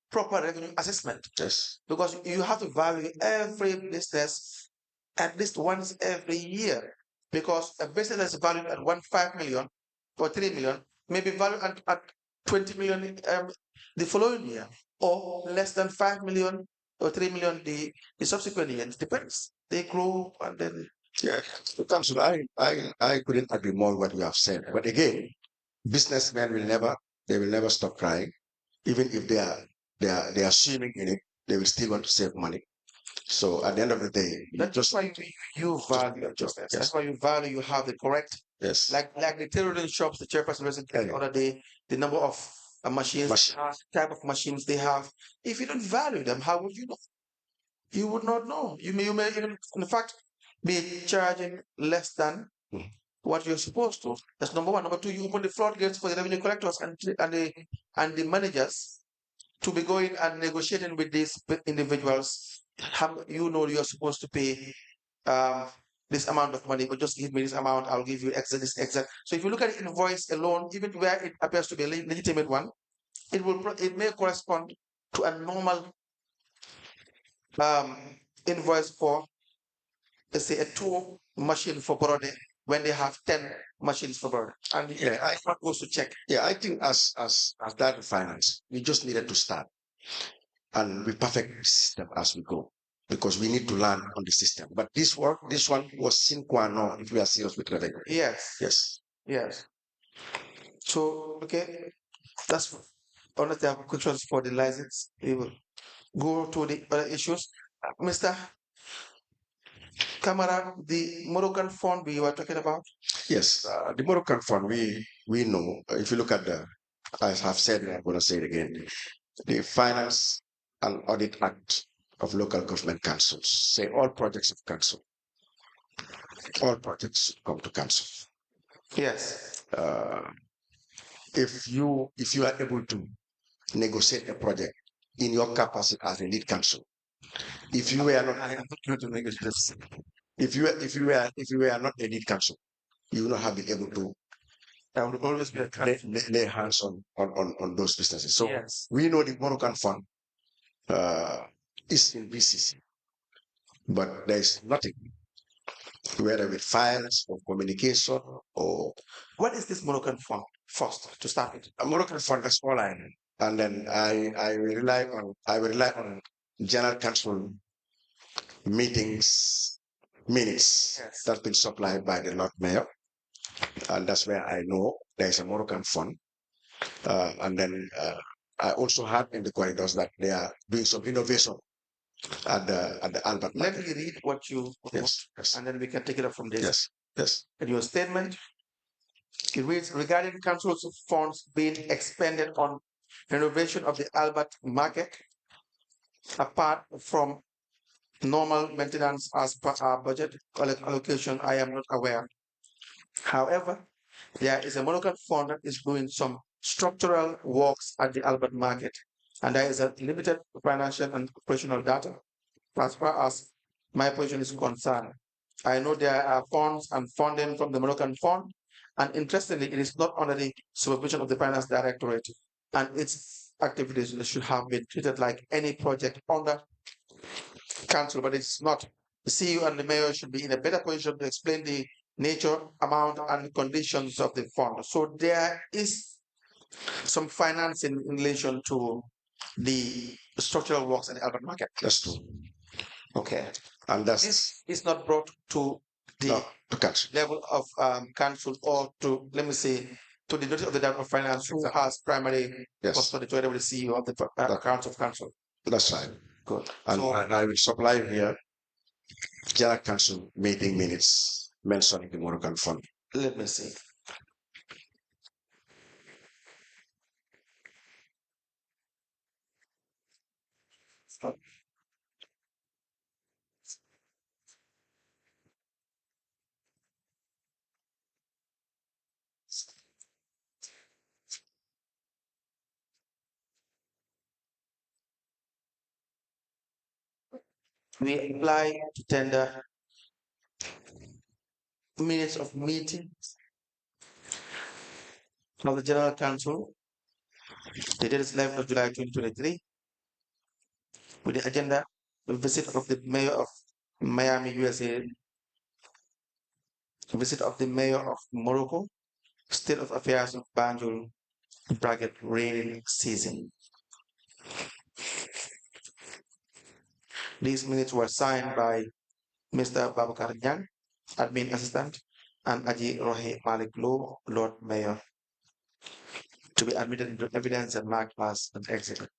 Proper revenue assessment.
Yes.
Because you have to value every business at least once every year. Because a business that's valued at 1.5 million or 3 million may be valued at 20 million the following year, or less than 5 million or 3 million the subsequent year. It depends. They grow and then.
Yeah. Council, I couldn't agree more with what you have said. But again, businessmen will never stop trying. Even if they are swimming in it, they will still want to save money. So at the end of the day,
That's why you value justice. That's why you value you have the correct.
Yes.
Like the tailoring shops, the chairperson mentioned the other day, the number of machines, type of machines they have. If you don't value them, how would you know? You would not know. You may even, in fact, be charging less than what you're supposed to. That's number one. Number two, you open the floodgates for the revenue collectors and the managers to be going and negotiating with these individuals. You're supposed to pay this amount of money, but just give me this amount, I'll give you this exact. So if you look at the invoice alone, even where it appears to be a legitimate one, it may correspond to a normal invoice for, let's say, a 2 machine for Borode when they have 10 machines for Borode. And I want goes to check.
Yeah, I think as that finance, we just needed to start and we perfect the system as we go, because we need to learn on the system. But this one was sine qua non if we are serious with revenue.
Yes.
Yes.
Yes. So okay, that's unless there are questions for the license, we will go to the other issues. Mr. Camara, the Moroccan fund we were talking about.
Yes, the Moroccan fund, we know, if you look at I have said it, I'm going to say it again, the Finance and Audit Act of Local Government Councils say all projects of council, all projects come to council.
Yes.
If you are able to negotiate a project in your capacity as a lead council, if you were not,
I am not going to negotiate this.
if you were not a lead council, you would not have been able to
I will always be a
lay hands on those businesses. So
yes.
we know the Moroccan fund is in BCC, but there is nothing, whether with files or communication or.
What is this Moroccan fund first to start with?
A Moroccan fund, that's all I know. And then I will rely on general council meetings minutes that's been supplied by the Lord Mayor, and that's where I know there is a Moroccan fund. And then I also heard in the corridors that they are doing some innovation at the Albert
Let
Market.
me read what you wrote,
Yes, yes,
and then we can take it up from this.
yes, yes.
In your statement, it reads regarding council's funds being expended on renovation of the Albert Market, apart from normal maintenance as per our budget allocation, I am not aware. However, there is a Moroccan fund that is doing some structural works at the Albert Market, and there is a limited financial and operational data as far as my position is concerned. I know there are funds and funding from the Moroccan fund, and interestingly, it is not under the supervision of the Finance Directorate, and its activities should have been treated like any project under council, but it's not. The CEO and the mayor should be in a better position to explain the nature, amount, and conditions of the fund. So there is some financing in relation to the structural works at the Albert Market.
That's true.
Okay.
And that's
This is not brought to the
no, to council.
level of council or to, let me say, to the notice of the Director of Finance who has primary
Yes,
custody together with the CEO of the accounts of council.
that's right.
Good.
And,
So
and I will supply here General Council meeting minutes mentioning the Moroccan fund.
let me see. We apply to tender minutes of meeting of the General Council. The date is 11th of July 2023 with the agenda, the visit of the mayor of Miami, USA, visit of the mayor of Morocco, state of affairs of Banjul, bracket rainy season. These minutes were signed by Mr. Babakar Nyan, admin assistant, and Aji Rohi Malik Lo, Lord Mayor, to be admitted into evidence and marked as an exhibit.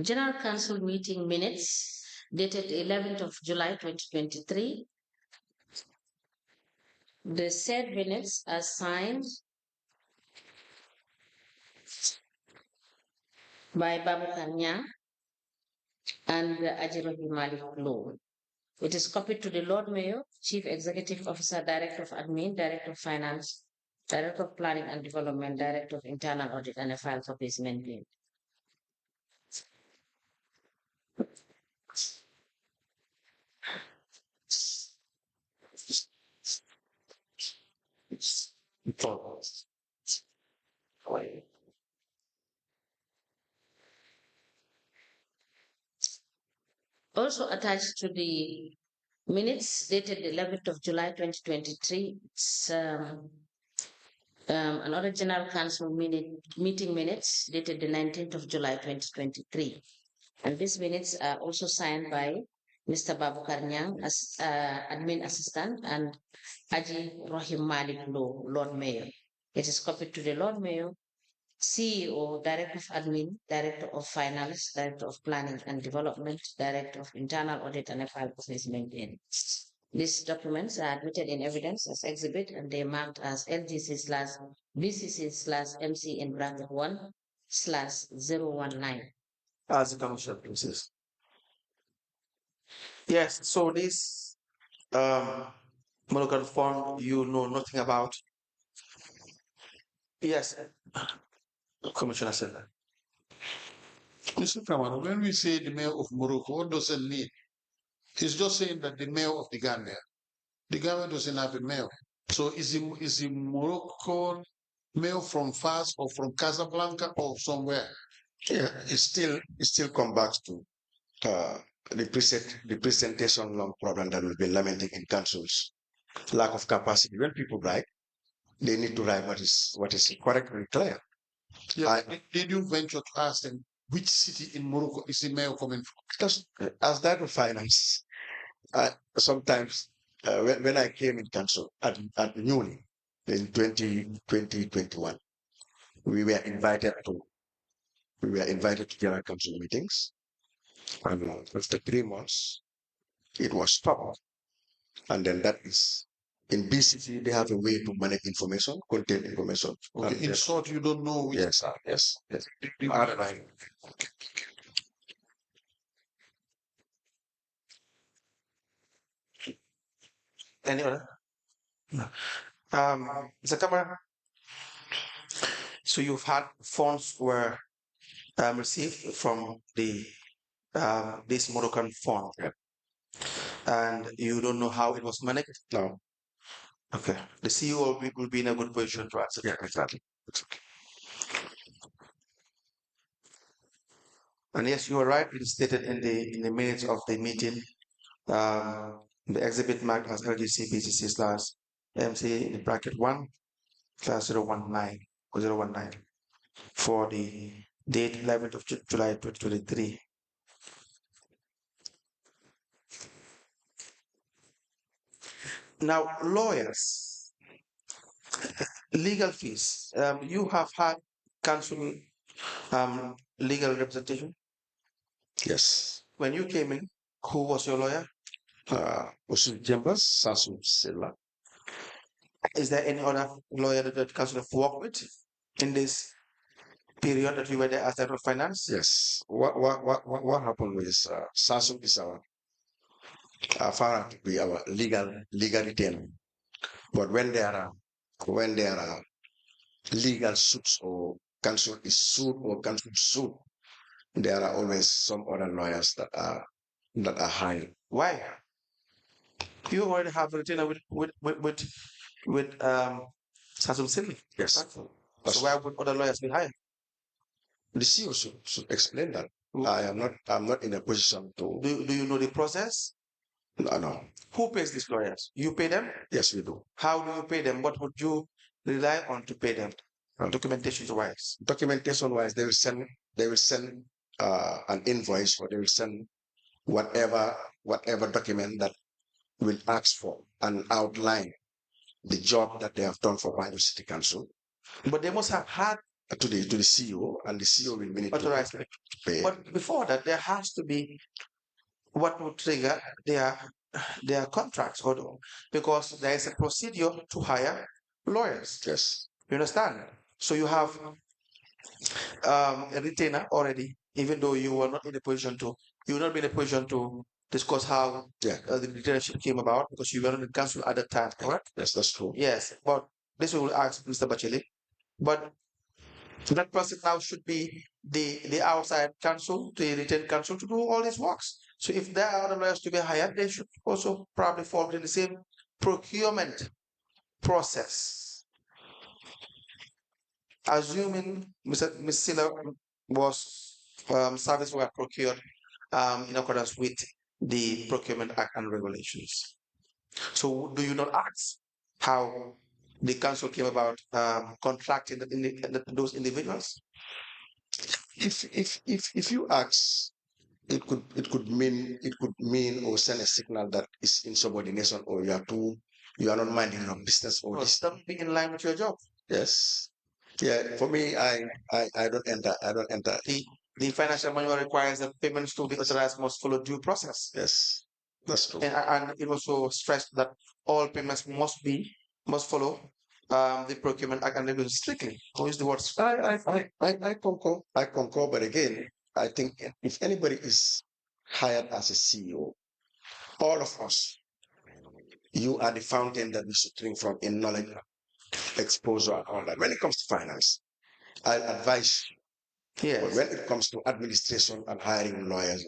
General Council meeting minutes dated 11th of July 2023. The said minutes are signed by Babu Kanya and Ajirohi Malik Law. It is copied to the Lord Mayor, Chief Executive Officer, Director of Admin, Director of Finance, Director of Planning and Development, Director of Internal Audit, and a file copy is maintained. Also attached to the minutes dated 11th of July 2023, it's an original council meeting minutes dated the 19th of July 2023. And these minutes are also signed by Mr. Babu Karnyang as admin assistant and Aji Rohim Malik Law, Lord Mayor. It is copied to the Lord Mayor, CEO, Director of Admin, Director of Finance, Director of Planning and Development, Director of Internal Audit, and a file is maintained. These documents are admitted in evidence as exhibit and they are marked as LGC/BCC/MC in bracket 1/019.
As the commercial process. Yes, so this Moroccan form you know nothing about. Yes, Commissioner said that.
Mr. Camara, when we say the mayor of Morocco, what does it mean? He's just saying that the mayor of the Gambia doesn't have a mayor. So is the Moroccan mayor from Fas or from Casablanca or somewhere?
Yeah, it still come back to the presentation long problem that we've been lamenting in councils. Lack of capacity. When people write, they need to write what is correct and clear.
Yeah, did you venture to ask them which city in Morocco is the mayor coming from?
Because as that of finance, sometimes when I came in council at newly in 2021, we were invited to general council meetings, and after 3 months, it was stopped. And then that is in BCC, they have a way to manage information, contain information.
Okay, in short, you don't know which.
Yes, yes.
RNI. Okay.
Any other? No. Mr. Camara, so you've had funds were received from the this Moroccan fund, and you don't know how it was managed?
No.
Okay. The CEO will be in a good position to answer.
Yeah, exactly. It's okay.
And yes, you are right. It is stated in the minutes of the meeting. The exhibit marked as LGC BCC slash MC in bracket 1/019 or 019 for the date 11th of July 2023. Now, lawyers, legal fees. You have had counsel legal representation.
Yes.
When you came in, who was your lawyer?
Usul Chambers, Sasu Silla.
Is there any other lawyer that counsel have worked with in this period that you were there as Director of Finance?
Yes. What happened with Sasu is our Farah to be our legal retainer. But when there are legal suits or counsel is sued or counsel sued, there are always some other lawyers that are hired.
Why? You already have a retainer with Sasul Sili.
Yes.
So why would other lawyers be hired?
The CEO should explain that. I'm not in a position to.
Do you know the process?
No.
Who pays these lawyers? You pay them?
Yes, we do.
How do you pay them? What would you rely on to pay them? Documentation wise.
Documentation wise, they will send an invoice, or they will send whatever document that will ask for and outline the job that they have done for Banjul City Council.
But they must have had
to the CEO, and the CEO will need
authorized
to pay.
But before that, there has to be what would trigger their contracts, because there is a procedure to hire lawyers.
Yes.
You understand? So you have a retainer already, even though you were not in a position to, you will not be in a position to discuss how
Yeah.
the retainership came about because you were not in council at that time, correct?
Yes, that's true.
Yes, but this we will ask Mr. Bacheli. But that person now should be the outside counsel, the retained counsel to do all these works. So if there are other lawyers to be hired, they should also probably fall within the same procurement process. Assuming Ms. Silla was service were procured in accordance with the Procurement Act and regulations. So do you not ask how the council came about contracting those individuals?
If you ask, it could mean or send a signal that is insubordination or you are not minding your business or this.
That be in line with your job.
Yes. Yeah. For me, I don't enter. I don't enter.
The financial manual requires that payments to be authorized must follow due process.
Yes, that's true.
And it also stressed that all payments must follow the Procurement Act and regulations strictly. Or use the words.
I concur. I concur. But again, I think if anybody is hired as a CEO, all of us, you are the fountain that we should drink from in knowledge, exposure, and all that. When it comes to finance, I advise you.
Yes.
But when it comes to administration and hiring lawyers,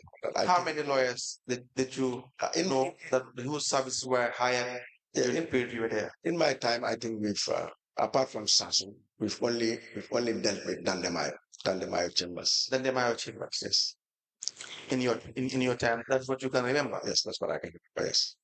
how many lawyers did you know that whose services were hired during the period you were there?
In my time, I think we've apart from Samsung, we've only dealt with Dandemayo Chambers.
Dandemayo Chambers.
Yes.
In your time, that's what you can remember.
Yes, that's what I can remember. Yes.